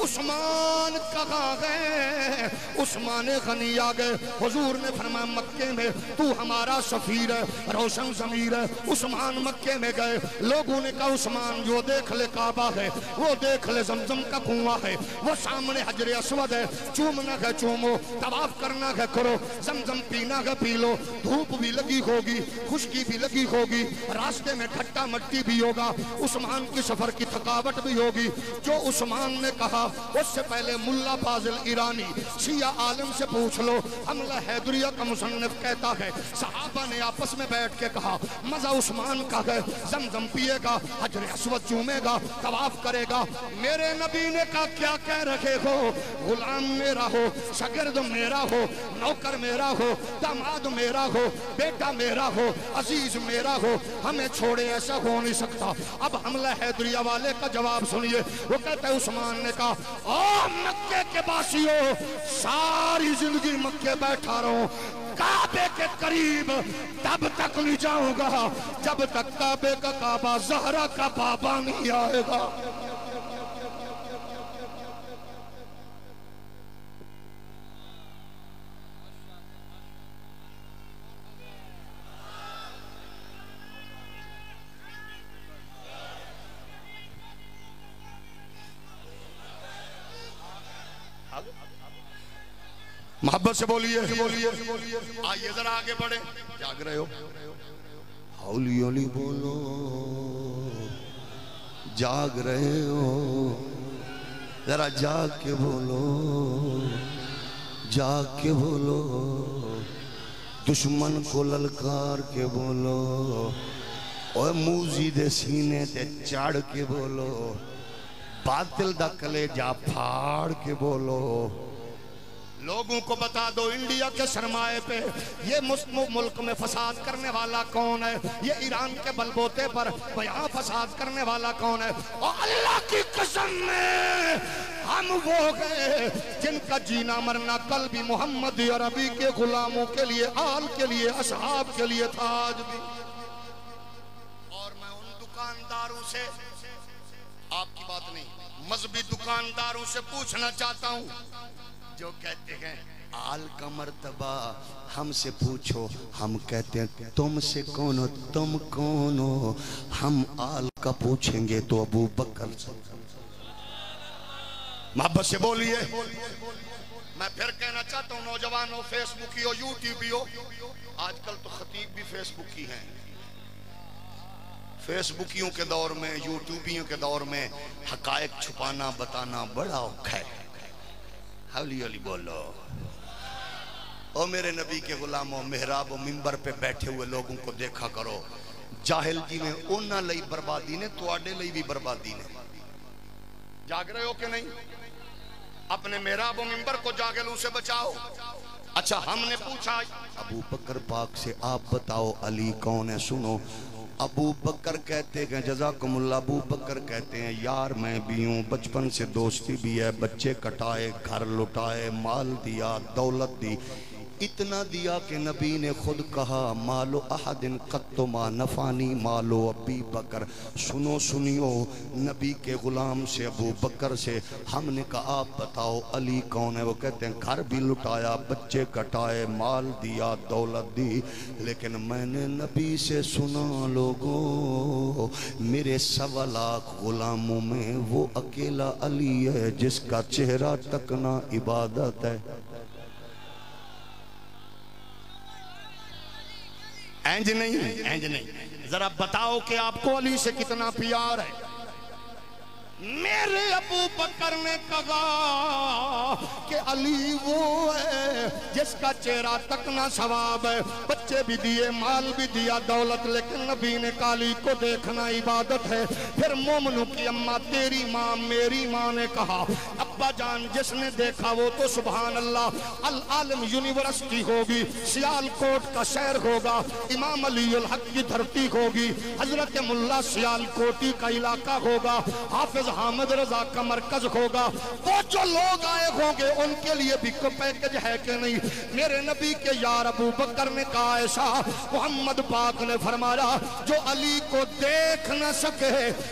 عثمان کہاں گئے؟ عثمان غنی آ گئے۔ حضور نے فرمایا مکے میں تو ہمارا سفیر ہے، روشن ضمیر ہے۔ عثمان مکے میں گئے، لوگوں نے کہا عثمان جو دیکھ لے کعبہ ہے، وہ دیکھ لے زمزم کا کنواں ہے، وہ سامنے حجر اسود ہے، چومنا ہے چومو، طواف کرنا ہے کرو، زمزم پینا ہے پی لو۔ دھوپ بھی لگی ہوگی، خشکی بھی لگی ہوگی، راستے میں کھٹا مٹی بھی ہوگا، عثمان کی سفر کی تھکاوٹ بھی ہوگی۔ جو عثمان نے کہا اس سے پہلے ملا فاضل ایرانی شیعہ عالم سے پوچھ لو، حملہ حیدریہ کا مصنف کہتا ہے صحابہ نے آپس میں بیٹھ کے کہا مزہ عثمان کا ہے، زمزم پیے گا، حجر اسود چومے گا، طواف کرے گا۔ میرے نبی نے کہا کیا کہہ رہے ہو؟ غلام میرا ہو، شاگرد میرا ہو، نوکر میرا ہو، داماد میرا ہو، بیٹا میرا ہو، عزیز میرا ہو، ہمیں چھوڑے ایسا ہو نہیں سکتا۔ اب حملہ حیدریہ والے کا جواب سنیے، وہ کہتا ہے عثمان نے کہا او مکے کے باسیوں، ساری زندگی مکے بیٹھا رہوں، کعبے کے قریب تب تک نہیں جاؤں گا جب تک کعبے کا کعبہ زہرا کا بابا نہیں آئے گا۔ محبت سے بولیے، آئیے ذرا آگے بڑھے، جاگ رہے ہو؟ ہولی ہولی بولو، جاگ رہے ہو؟ ذرا جاگ کے بولو، جاگ کے بولو، دشمن کو للکار کے بولو، اور موزی دے سینے تے چاڑ کے بولو، باطل دا کلیجہ پھاڑ کے بولو۔ لوگوں کو بتا دو انڈیا کے سرمائے پہ یہ ملک میں فساد کرنے والا کون ہے؟ یہ ایران کے بلبوتے پر یہاں فساد کرنے والا کون ہے؟ اور اللہ کی قسم میں ہم وہ گئے جن کا جینا مرنا کل بھی محمد عربی کے غلاموں کے لیے، آل کے لیے، اصحاب کے لیے تھا، آج بھی۔ اور میں ان دکانداروں سے، آپ کی بات نہیں، مذہبی دکانداروں سے پوچھنا چاہتا ہوں جو کہتے ہیں آل کا مرتبہ ہم سے پوچھو، ہم کہتے ہیں تم سے کون ہو، تم کون ہو؟ ہم آل کا پوچھیں گے تو ابو بکر سے۔ محبت سے بولیے۔ میں پھر کہنا چاہتا ہوں نوجوانوں، فیس بکی ہو، یوٹیوبی ہو، آج کل تو خطیب بھی فیس بکی ہیں۔ فیس بکیوں کے دور میں، یوٹیوبیوں کے دور میں حقائق چھپانا بتانا بڑا اوکھا ہے۔ ہولی ہولی بولو۔ او میرے نبی کے غلاموں، محراب و منبر پہ بیٹھے ہوئے لوگوں کو دیکھا کرو، جاہل جی نے اونا لئی بربادی نے تو آڈے لئی بھی بربادی نے۔ جاگ رہے ہو کہ نہیں؟ اپنے محراب و منبر کو جاگلوں سے بچاؤ۔ اچھا ہم نے پوچھا ابو بکر پاک سے آپ بتاؤ علی کون ہے؟ سنو، ابو بکر کہتے ہیں جزاکم اللہ، ابو بکر کہتے ہیں یار میں بھی ہوں، بچپن سے دوستی بھی ہے، بچے کٹائے، گھر لٹائے، مال دیا، دولت دی، اتنا دیا کہ نبی نے خود کہا مالو احد قط ما نفانی مالو ابی بکر۔ سنو سنیو، نبی کے غلام سے ابو بکر سے ہم نے کہا آپ بتاؤ علی کون ہے؟ وہ کہتے ہیں گھر بھی لٹایا، بچے کٹائے، مال دیا، دولت دی، لیکن میں نے نبی سے سنا لوگوں میرے 1.25 لاکھ غلاموں میں وہ اکیلا علی ہے جس کا چہرہ تکنا عبادت ہے۔ اینج نہیں، اینج نہیں، ذرا بتاؤ کہ آپ کو علی سے کتنا پیار ہے۔ میرے ابو بکر نے کہا کہ علی وہ ہے جس کا چہرہ تکنا ثواب ہے، بچے بھی دیے، مال بھی دیا، دولت، لیکن نبی نے علی کو دیکھنا عبادت ہے۔ پھر مومنوں کی اماں تیری ماں میری ماں نے کہا ابا جان جس نے دیکھا وہ تو سبحان اللہ العالم یونیورسٹی ہوگی، سیال کوٹ کا شہر ہوگا، امام علی الحق کی دھرتی ہوگی، حضرت ملا سیال کوٹی کا علاقہ ہوگا، حافظ حامد رضا کا مرکز ہوگا۔ وہ جو لوگ آئے ہوں گے ان کے لیے بھی کوئی پیکج ہے کہ نہیں؟ میرے نبی کے یار ابو بکر نے کہا ایسا محمد پاک نے فرمایا جو علی کو دیکھ نہ سکے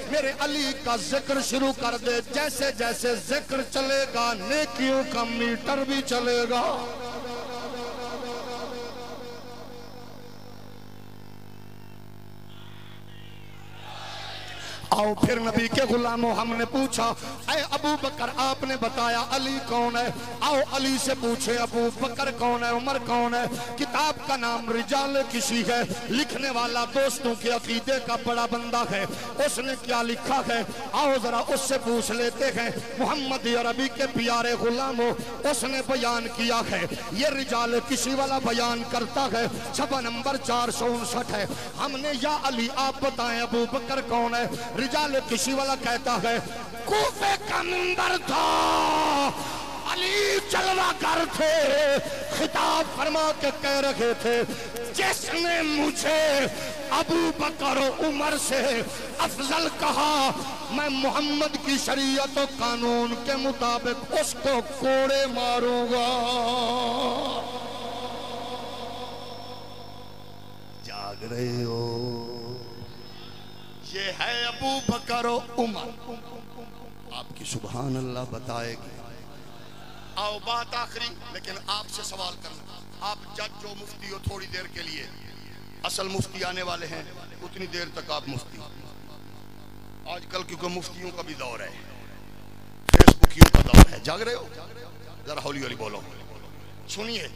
میرے علی کا ذکر شروع کر دے، جیسے جیسے ذکر چلے گا نیکیوں کا میٹر بھی چلے گا۔ آؤ پھر نبی کے غلاموں ہم نے پوچھا اے ابو بکر آپ نے بتایا علی کون ہے، آؤ علی سے پوچھے ابو بکر کون ہے، عمر کون ہے۔ کتاب کا نام رجال کسی ہے، لکھنے والا دوستوں کے عقیدے کا بڑا بندہ ہے، اس نے کیا لکھا ہے آؤ ذرا اس سے پوچھ لیتے ہیں۔ محمد عربی کے پیارے غلاموں اس نے بیان کیا ہے، یہ رجال کسی والا بیان کرتا ہے، صفحہ نمبر 459 ہے۔ ہم نے یا علی آپ بتائیں ابو بکر کون ہے؟ رجال کسی والا کہتا ہے کوفے کا منبر تھا، علی جلوہ گر تھے، خطاب فرما کے کہہ رہے تھے جس نے مجھے ابو بکر و عمر سے افضل کہا میں محمد کی شریعت و قانون کے مطابق اس کو کوڑے ماروں گا۔ جاگ رہے ہو؟ یہ ہے ابو بکر و عمر، آپ کی سبحان اللہ بتائے گی۔ آؤ بات آخری، لیکن آپ سے سوال کرنا، آپ جج جو مفتی ہو تھوڑی دیر کے لیے، اصل مفتی آنے والے ہیں، اتنی دیر تک آپ مفتی۔ آج کل کیونکہ مفتیوں کا بھی دور ہے، فیس بکیوں کا دور ہے، جاگ رہے ہو؟ ذرا ہولی ہولی بولو، سنیے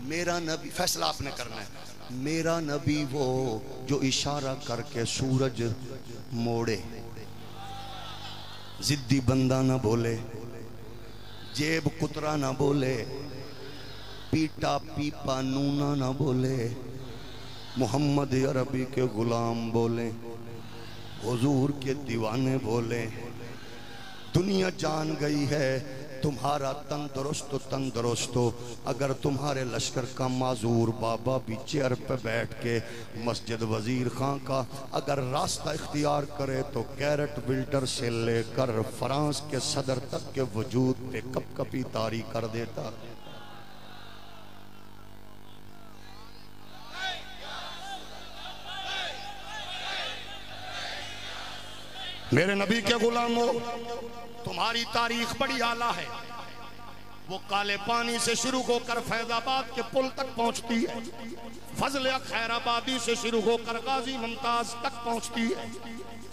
میرا نبی، فیصلہ آپ نے کرنا ہے۔ میرا نبی وہ جو اشارہ کر کے سورج موڑے، ضدی بندہ نہ بولے، جیب کترا نہ بولے، پیٹا پیپا نونا نہ بولے، محمد عربی کے غلام بولے، حضور کے دیوانے بولے۔ دنیا جان گئی ہے تمہارا تندرست ہو، اگر تمہارے لشکر کا معذور بابا بھی چیئر پہ بیٹھ کے مسجد وزیر خان کا اگر راستہ اختیار کرے تو گیرٹ بلڈر سے لے کر فرانس کے صدر تک کے وجود پہ کپ کپی طاری کر دیتا۔ میرے نبی کے غلاموں تمہاری تاریخ بڑی اعلیٰ ہے، وہ کالے پانی سے شروع ہو کر فیض آباد کے پل تک پہنچتی ہے، فضل خیر آبادی سے شروع ہو کر غازی ممتاز تک پہنچتی ہے۔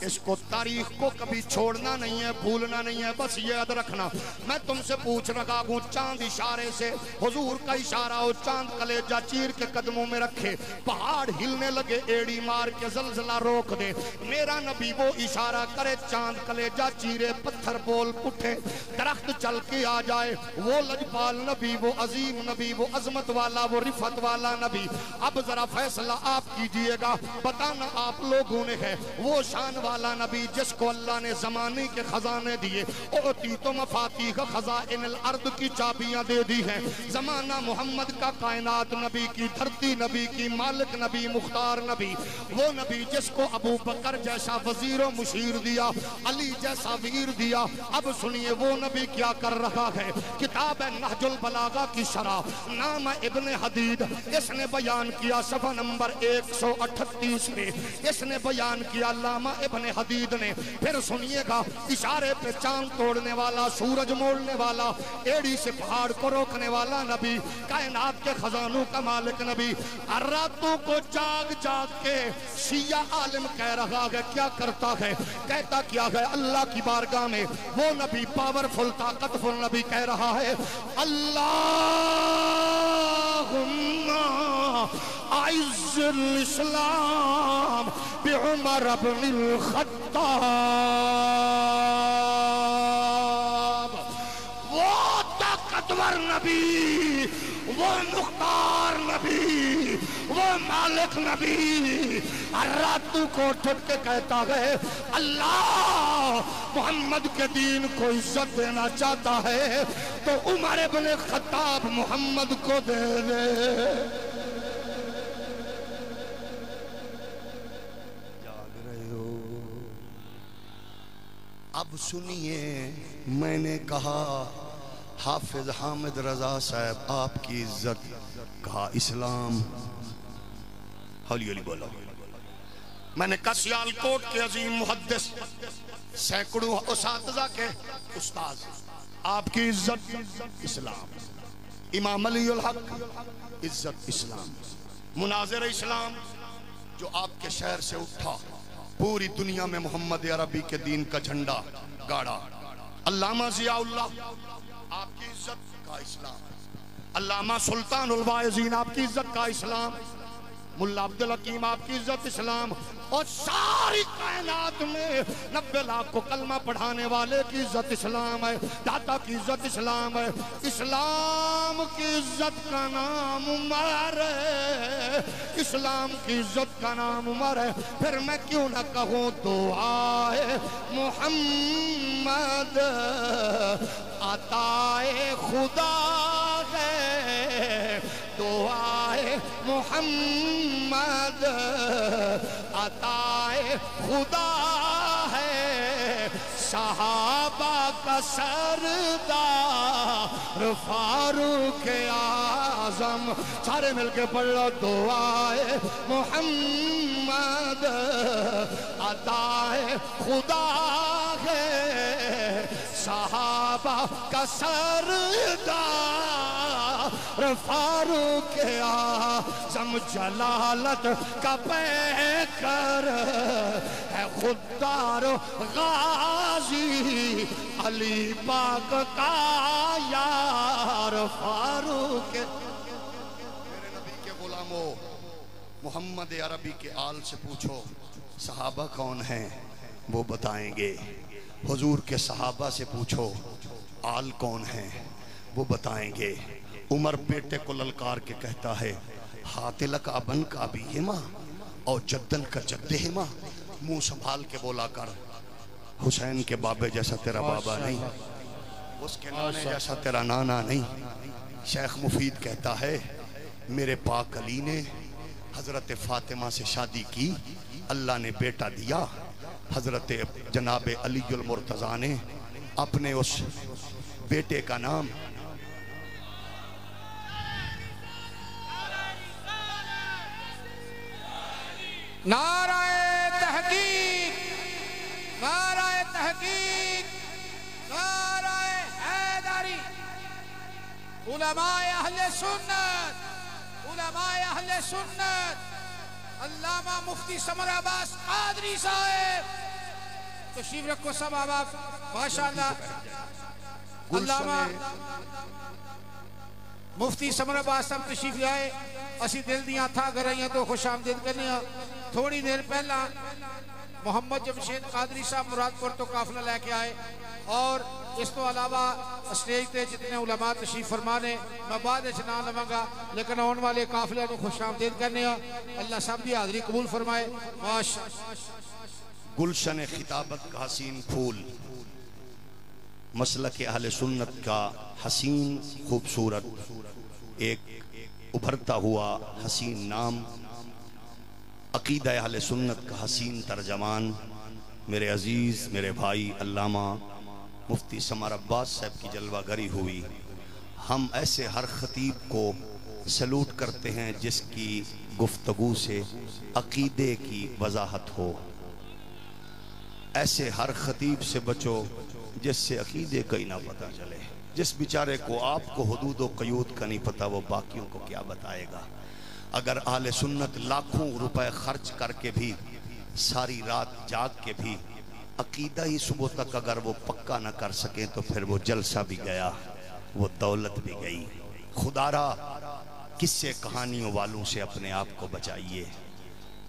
اس کو تاریخ کو کبھی چھوڑنا نہیں ہے، بھولنا نہیں ہے، بس یہ یاد رکھنا۔ میں تم سے پوچھ رہا ہوں، چاند اشارے سے حضور کا اشارہ ہو، چاند کلیجہ چیر کے قدموں میں رکھے، پہاڑ ہلنے لگے ایڑی مار کے زلزلہ روک دے، میرا نبی وہ اشارہ کرے چاند کلیجہ چیرے، پتھر بول اٹھے، درخت چل کے آ جائے، وہ لجپال نبی، وہ عظیم نبی، وہ عظمت والا، وہ رفعت والا نبی۔ اب ذرا فیصلہ آپ کیجئے گا، بتانا آپ لوگوں نے ہے وہ شان والا نبی جس کو اللہ نے زمانے کے خزانے دیے، اوتیت مفاتیح خزائن الارض کی چابیاں دے دی ہیں، زمانہ محمد کا، کائنات نبی کی، دھرتی نبی کی، مالک نبی، مختار نبی، وہ نبی جس کو ابو بکر جیسا وزیر و مشیر دیا، علی جیسا ویر دیا۔ اب سنیے وہ نبی کیا کر رہا ہے۔ کتاب ہے نہج البلاغہ کی شرح، نام ابن حدید، اس نے بیان کیا صفحہ نمبر 138 میں، اس نے بیان کیا علامہ ابن حدید نے۔ پھر سنیے گا، اشارے پہ چاند توڑنے والا، سورج موڑنے والا، ایڑی سے پہاڑ کو روکنے والا نبی، کائنات کے خزانوں کا مالک نبی، راتوں کو جاگ جاگ کے شیعہ عالم کہہ رہا ہے، کیا کرتا ہے؟ کہتا کیا ہے؟ اللہ کی بارگاہ میں وہ نبی پاورفل طاقتفل نبی کہہ رہا ہے، اللہم اعز الاسلام بعمر بن الخطاب، مختار نبی، وہ مالک نبی راتوں کو اٹھ کے کہتا ہے اللہ محمد کے دین کو عزت دینا چاہتا ہے تو عمر ابن خطاب محمد کو دے دے۔ جاگ رہے ہو؟ اب سنیے، میں نے کہا حافظ حامد رضا صاحب آپ کی عزت، کہا اسلام، ہولی ہولی بولو۔ میں نے کہا سیالکوٹ کے عظیم محدث، سینکڑوں اساتذہ کے استاذ، آپ کی عزت اسلام، امام علی الحق عزت اسلام، مناظر اسلام جو آپ کے شہر سے اٹھا، پوری دنیا میں محمد عربی کے دین کا جھنڈا گاڑا، علامہ ضیاء اللہ آپ کی عزت کا اسلام، علامہ سلطان الواعظین آپ کی عزت کا اسلام، ملا عبدالحکیم آپ کی عزت اسلام، اور ساری کائنات میں 90 لاکھ کو کلمہ پڑھانے والے کی عزت اسلام ہے، داتا کی عزت اسلام ہے۔ اسلام کی عزت کا نام عمر ہے، اسلام کی عزت کا نام عمر ہے، پھر میں کیوں نہ کہوں دعائے محمد عطائے خدا ہے، دعائے محمد عطائے خدا ہے، صحابہ کا سردار فاروق اعظم، سارے مل کے پڑھ لو، دعائے محمد عطائے خدا ہے، صحابہ کا سردار فاروق اعظم، جلالت کا پیکر ہے خوددار غازی، علی پاک کا یار فاروق۔ میرے نبی کے غلاموں، محمد عربی کے آل سے پوچھو صحابہ کون ہیں، وہ بتائیں گے۔ حضور کے صحابہ سے پوچھو آل کون ہیں، وہ بتائیں گے۔ عمر بیٹے کو للکار کے کہتا ہے حاتلک ابن کا ابیہما اور جدن کا جدہما، منہ سنبھال کے بولا کر، حسین کے بابے جیسا تیرا بابا نہیں، اس کے نانے جیسا تیرا نانا نہیں۔ شیخ مفید کہتا ہے میرے پاک علی نے حضرت فاطمہ سے شادی کی، اللہ نے بیٹا دیا، حضرت جناب علی المرتضیٰ نے اپنے اس بیٹے کا نام نعرہ تحقیق، نعرہ تحقیق، نعرہ حیدری، علماء اہل سنت، علماء اہل سنت، علامہ مفتی سمر عباس قادری صاحب تشریف رکھو سب آپ، ماشاءاللہ علامہ مفتی سمر عباس صاحب تشریف لے آئے، اسی دل دیاں تھا گھر آئیاں تو خوش آمدید کرنے ہیں۔ تھوڑی دیر پہلا محمد جمشید قادری صاحب مراد پور تو قافلہ لے کے آئے، اور اس تو علاوہ اسٹیج تے جتنے علماء تشریف فرمانے میں بعد چنا لواں گا، لیکن آن والے قافلے کو خوش آمدید کرنے ہیں۔ اللہ صاحب دی حاضری قبول فرمائے۔ گلشن خطابت کا حسین پھول، مسلک اہل سنت کا حسین خوبصورت ایک ابھرتا ہوا حسین نام، عقیدہ اہل سنت کا حسین ترجمان، میرے عزیز میرے بھائی علامہ مفتی سمر عباس صاحب کی جلوہ گری ہوئی۔ ہم ایسے ہر خطیب کو سلوٹ کرتے ہیں جس کی گفتگو سے عقیدے کی وضاحت ہو، ایسے ہر خطیب سے بچو جس سے عقیدے کا ہی نہ پتہ چلے، جس بیچارے کو آپ کو حدود و قیود کا نہیں پتہ وہ باقیوں کو کیا بتائے گا۔ اگر اہل سنت لاکھوں روپے خرچ کر کے بھی، ساری رات جاگ کے بھی عقیدہ ہی صبح تک اگر وہ پکا نہ کر سکیں تو پھر وہ جلسہ بھی گیا، وہ دولت بھی گئی۔ خدا را قصے کہانیوں والوں سے اپنے آپ کو بچائیے۔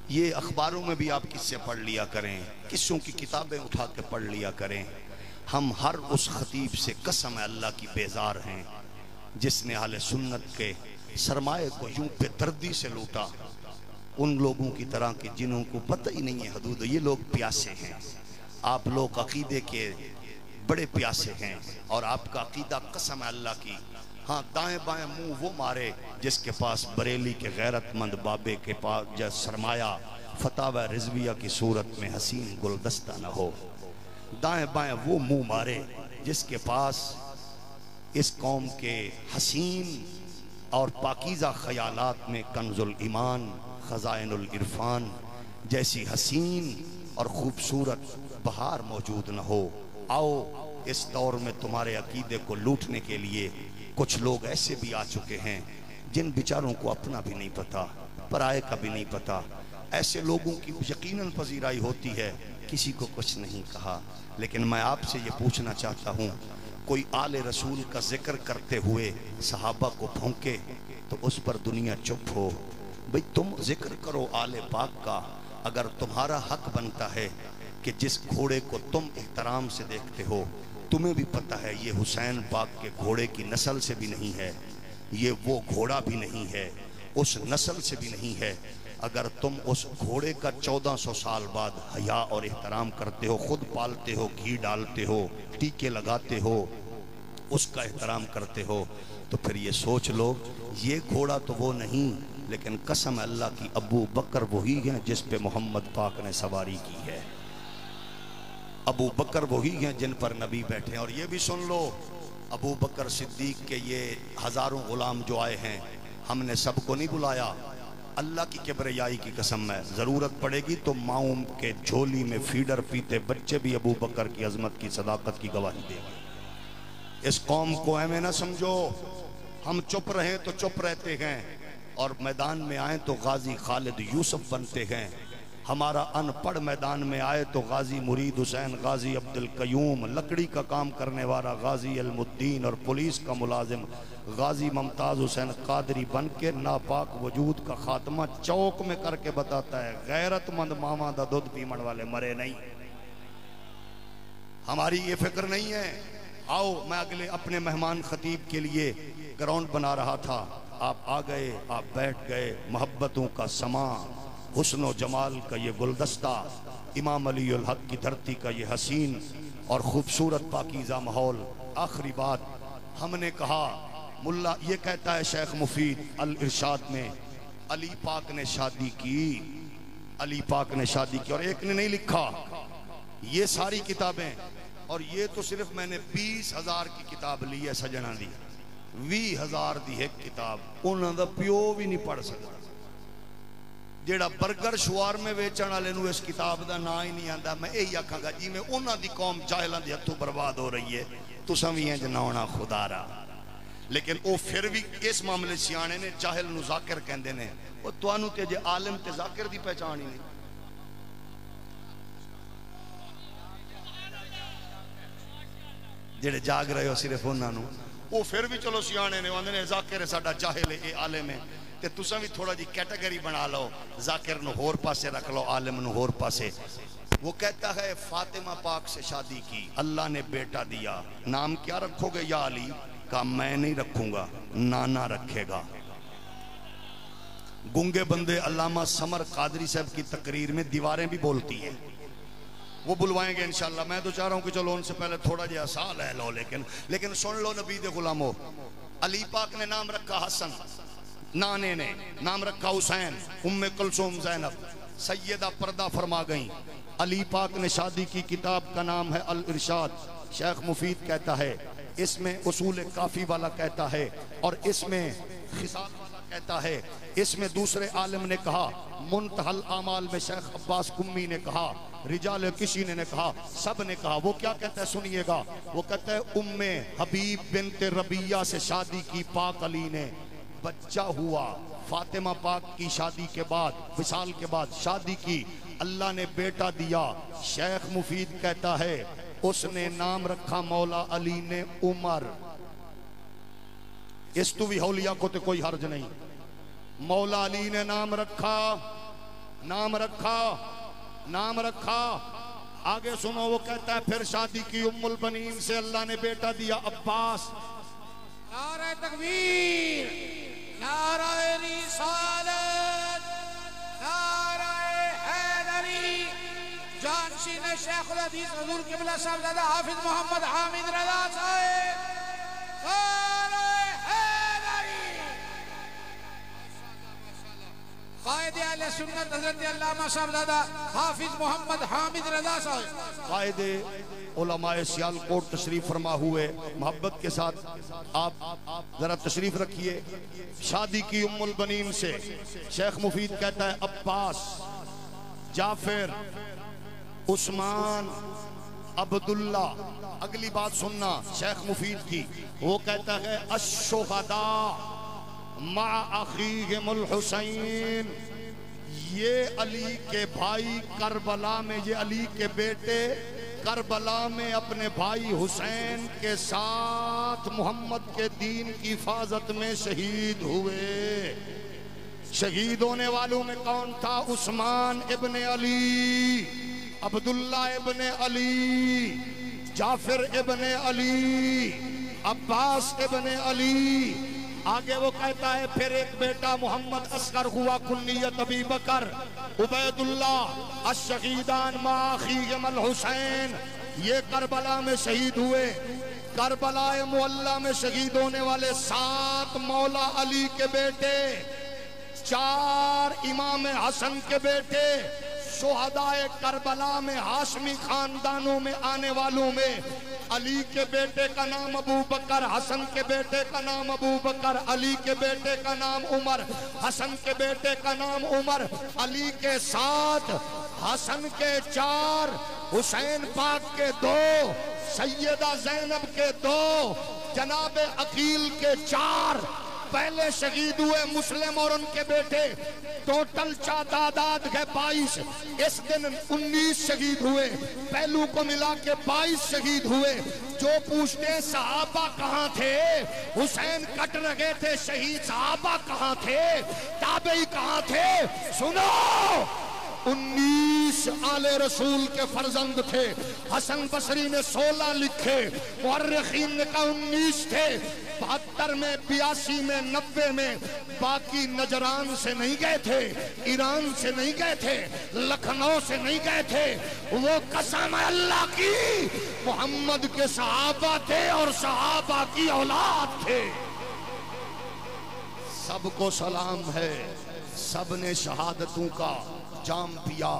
یہ اخباروں میں بھی آپ قصے پڑھ لیا کریں، قصوں کی کتابیں اٹھا کے پڑھ لیا کریں۔ ہم ہر اس خطیب سے قسم اللہ کی بیزار ہیں جس نے اہل سنت کے سرمایہ کو یوں بے دردی سے لوٹا، ان لوگوں کی طرح کہ جنہوں کو پتہ ہی نہیں ہے حدود، یہ لوگ پیاسے ہیں، آپ لوگ عقیدے کے بڑے پیاسے ہیں، اور آپ کا عقیدہ قسم ہے اللہ کی، ہاں دائیں بائیں منہ وہ مارے جس کے پاس بریلی کے غیرت مند بابے کے پاس جو سرمایہ فتاوی رضویہ کی صورت میں حسین گلدستہ نہ ہو، دائیں بائیں وہ منہ مارے جس کے پاس اس قوم کے حسین اور پاکیزہ خیالات میں کنز الایمان، خزائن العرفان جیسی حسین اور خوبصورت بہار موجود نہ ہو۔ آؤ اس دور میں تمہارے عقیدے کو لوٹنے کے لیے کچھ لوگ ایسے بھی آ چکے ہیں جن بیچاروں کو اپنا بھی نہیں پتا، پرائے کا بھی نہیں پتا، ایسے لوگوں کی یقیناً پذیرائی ہوتی ہے، کسی کو کچھ نہیں کہا، لیکن میں آپ سے یہ پوچھنا چاہتا ہوں، کوئی آل رسول کا ذکر کرتے ہوئے صحابہ کو پھونکے تو اس پر دنیا چپ ہو؟ بھئی تم ذکر کرو آل پاک کا، اگر تمہارا حق بنتا ہے کہ جس گھوڑے کو تم احترام سے دیکھتے ہو، تمہیں بھی پتہ ہے یہ حسین پاک کے گھوڑے کی نسل سے بھی نہیں ہے، یہ وہ گھوڑا بھی نہیں ہے، اس نسل سے بھی نہیں ہے، اگر تم اس گھوڑے کا 1400 سال بعد حیا اور احترام کرتے ہو، خود پالتے ہو، گھی ڈالتے ہو، ٹیکے لگاتے ہو، اس کا احترام کرتے ہو، تو پھر یہ سوچ لو یہ گھوڑا تو وہ نہیں، لیکن قسم اللہ کی ابو بکر وہی ہیں جس پہ محمد پاک نے سواری کی ہے، ابو بکر وہی ہیں جن پر نبی بیٹھے ہیں۔ اور یہ بھی سن لو، ابو بکر صدیق کے یہ ہزاروں غلام جو آئے ہیں، ہم نے سب کو نہیں بلایا، اللہ کی کبریائی کی قسم ہے، ضرورت پڑے گی تو ماؤں کے جھولی میں فیڈر پیتے بچے بھی ابو بکر کی عظمت کی صداقت کی گواہی دیں گے۔ اس قوم کو ایویں نہ سمجھو ہم چپ رہیں تو چپ رہتے ہیں، اور میدان میں آئیں تو غازی خالد یوسف بنتے ہیں، ہمارا ان پڑھ میدان میں آئے تو غازی مرید حسین، غازی عبد القیوم، لکڑی کا کام کرنے والا غازی علم الدین، اور پولیس کا ملازم غازی ممتاز حسین قادری بن کے ناپاک وجود کا خاتمہ چوک میں کر کے بتاتا ہے، غیرت مند ماما دا دودھ پیمن والے مرے نہیں۔ ہماری یہ فکر نہیں ہے۔ آؤ میں اگلے اپنے مہمان خطیب کے لیے گراؤنڈ بنا رہا تھا، آپ آ گئے، آپ بیٹھ گئے، محبتوں کا سما، حسن و جمال کا یہ گلدستہ، امام علی الحق کی دھرتی کا یہ حسین اور خوبصورت پاکیزہ ماحول۔ آخری بات ہم نے کہا، ملا یہ کہتا ہے شیخ مفید الارشاد میں، علی پاک نے شادی کی، علی پاک نے شادی کی، اور ایک نے نہیں لکھا، یہ ساری کتابیں، اور یہ تو صرف میں نے 20,000 کی کتاب لی ہے سجنہ دی، 20,000 دی ایک کتاب، انہوں دا پیو بھی نہیں پڑھ سکتا، جیڑا برگر شوار میں ویچن والے نو اس کتاب دا نا ہی نہیں آندا۔ میں یہی آکھاں گا جی میں انہاں دی قوم جاہلاں دی ہتھوں برباد ہو رہی ہے، تساں وی انج نہ ہونا خدا را، لیکن او پھر بھی اس معاملے سیانے نے، جاہل نو ذاکر کہندے نے، او تانوں تے جے عالم تے ذاکر دی پہچان ہی نہیں، جڑے جاگ رہے ہو صرف انہاں نو، او پھر بھی چلو سیانے نے، آندے نے ذاکر ہے ساڈا، جاہل ہے اے عالم ہے، تے تساں بھی تھوڑا جی کیٹیگری بنا لو، ذاکر نو ہور پاسے رکھ لو، عالم نو ہور پاسے۔ وہ کہتا ہے فاطمہ پاک سے شادی کی، اللہ نے بیٹا دیا، نام کیا رکھو گے یا علی؟ کہا میں نہیں رکھوں گا، نانا رکھے گا۔ گنگے بندے علامہ سمر قادری صاحب کی تقریر میں دیواریں بھی بولتی ہیں، وہ بلوائیں گے انشاءاللہ۔ میں تو چاہ رہا ہوں کہ چلو ان سے پہلے تھوڑا جی سال ہے لو، لیکن سن لو نبی دے غلاموں، علی پاک نے نام رکھا حسن، نانے نے نام رکھا حسین، ام کلثوم زینب، سیدہ پردہ فرما گئیں۔ علی پاک نے شادی کی، کتاب کا نام ہے الارشاد، شیخ مفید کہتا ہے اس میں اصول کافی والا کہتا ہے، اور اس میں خصال والا کہتا ہے، اس میں دوسرے عالم نے کہا، منتہی الاعمال میں شیخ عباس قمی نے کہا، رجال کسی نے کہا، سب نے کہا۔ وہ کیا کہتا ہے سنیے گا، وہ کہتا ہے ام حبیب بنت ربیہ سے شادی کی پاک علی نے، بچہ ہوا، فاطمہ پاک کی شادی کے بعد، وصال کے بعد شادی کی، اللہ نے بیٹا دیا۔ شیخ مفید کہتا ہے اس نے نام رکھا مولا علی نے عمر، اس تو بھی اولیاء کو تو کوئی حرج نہیں، مولا علی نے نام رکھا، نام رکھا، نام رکھا۔ آگے سنو، وہ کہتا ہے پھر شادی کی ام البنین سے، اللہ نے بیٹا دیا عباس۔ نعرہ تکبیر، نعرہ رسالت، نعرہ حیدری، جانشین شیخ الحدیث حضور قبلہ صاحب دادا حافظ محمد حامد رضا صاحب، نعرہ حیدری، قائد اہل سنت حضرت علامہ صاحب دادا حافظ محمد حامد رضا صاحب، قائد علماء سیالکوٹ تشریف فرما ہوئے، محبت کے ساتھ آپ ذرا تشریف رکھیے۔ شادی کی ام البنین سے شیخ مفید کہتا ہے عباس، جعفر، عثمان، عبداللہ۔ اگلی بات سننا شیخ مفید کی، وہ کہتا ہے الشہداء مع اخیہم الحسین، یہ علی کے بھائی کربلا میں، یہ علی کے بیٹے کربلا میں اپنے بھائی حسین کے ساتھ محمد کے دین کی حفاظت میں شہید ہوئے۔ شہید ہونے والوں میں کون تھا؟ عثمان ابن علی، عبداللہ ابن علی، جعفر ابن علی، عباس ابن علی۔ آگے وہ کہتا ہے پھر ایک بیٹا محمد اصغر ہوا، کنیت ابی بکر، عبید اللہ، الشہیدان مع اخیہم الحسین، یہ کربلا میں شہید ہوئے۔ کربلا معلی میں شہید ہونے والے 7 مولا علی کے بیٹے، 4 امام حسن کے بیٹے، شہداء کربلا میں ہاشمی خاندانوں میں آنے والوں میں علی کے بیٹے کا نام ابو بکر، حسن کے بیٹے کا نام ابو بکر، علی کے بیٹے کا نام عمر، حسن کے بیٹے کا نام عمر، علی کے 7، حسن کے 4، حسین پاک کے 2، سیدہ زینب کے 2، جناب عقیل کے 4۔ پہلے شہید ہوئے مسلم اور ان کے بیٹے، ٹوٹل تعداد ہے 22، اس دن 19 شہید ہوئے، پہلو کو ملا کے 22 شہید ہوئے۔ جو پوچھتے ہیں صحابہ کہاں تھے؟ حسین کٹ رہے تھے شہید، صحابہ کہاں تھے؟ تابعی کہاں تھے؟ سنو، 19 آل رسول کے فرزند تھے۔ حسن بصری نے 16 لکھے، مورخین نے کہا 19 تھے۔ 72 میں، 82 میں، 90 میں، باقی نجران سے نہیں گئے تھے، ایران سے نہیں گئے تھے، لکھنؤ سے نہیں گئے تھے۔ وہ قسم اللہ کی محمد کے صحابہ تھے اور صحابہ کی اولاد تھے۔ سب کو سلام ہے، سب نے شہادتوں کا جام پیا،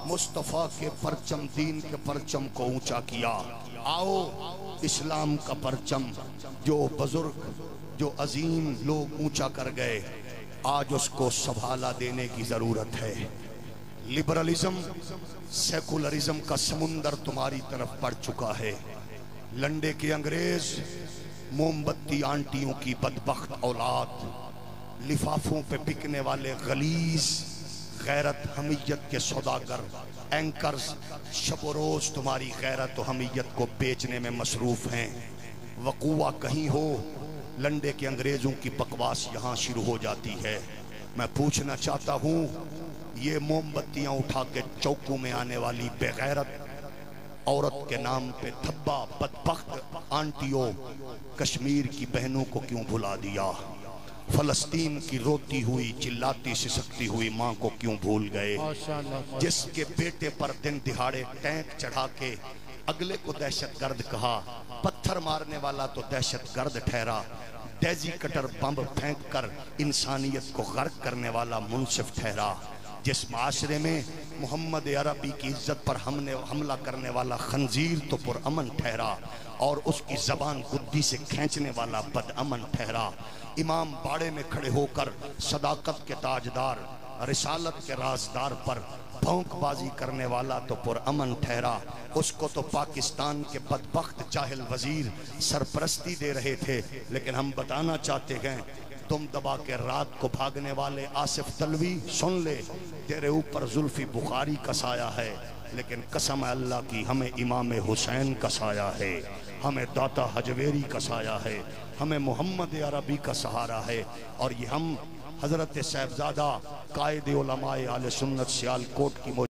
مصطفیٰ کے پرچم، دین کے پرچم کو اونچا کیا۔ آؤ اسلام کا پرچم جو بزرگ، جو عظیم لوگ اونچا کر گئے، آج اس کو سنبھالا دینے کی ضرورت ہے۔ لبرلزم، سیکولرزم کا سمندر تمہاری طرف پڑ چکا ہے۔ لنڈے کے انگریز، موم بتی آنٹیوں کی بدبخت اولاد، لفافوں پہ بکنے والے غلیظ غیرت حمیت کے سوداگر، اینکرز شب و روز تمہاری غیرت و حمیت کو بیچنے میں مصروف ہیں۔ وقوع کہیں ہو، لنڈے کے انگریزوں کی بکواس یہاں شروع ہو جاتی ہے۔ میں پوچھنا چاہتا ہوں، یہ موم بتیاں اٹھا کے چوکوں میں آنے والی بے غیرت عورت کے نام پہ دھبا بدبخت آنٹیوں، کشمیر کی بہنوں کو کیوں بھلا دیا؟ فلسطین کی روتی ہوئی چلاتی سسکتی ہوئی ماں کو کیوں بھول گئے؟ جس کے بیٹے پر دن دہاڑے ٹینک چڑھا کے اگلے کو دہشت گرد کہا، پتھر مارنے والا تو دہشت گرد ٹھہرا، ڈیزی کٹر بمب پھینک کر انسانیت کو غرق کرنے والا منصف ٹھہرا، جس معاشرے میں محمد عربی کی عزت پر حملہ کرنے والا خنزیر تو پرامن ٹھہرا اور اس کی زبان گدی سے کھینچنے والا بدامن ٹھہرا، امام باڑے میں کھڑے ہو کر صداقت کے تاجدار، رسالت کے رازدار پر بھونک بازی کرنے والا تو پرامن ٹھہرا، اس کو تو پاکستان کے بدبخت جاہل وزیر سرپرستی دے رہے تھے۔ لیکن ہم بتانا چاہتے ہیں، تم دبا کے رات کو بھاگنے والے آصف دلوی، سن لے، تیرے اوپر زلفی بخاری کا سایہ ہے، لیکن قسم اللہ کی ہمیں امام حسین کا سایہ ہے، ہمیں داتا حجویری کا سایہ ہے، ہمیں محمد عربی کا سہارا ہے، اور یہ ہم حضرت صاحبزادہ قائد علماء اہل سنت سیالکوٹ کی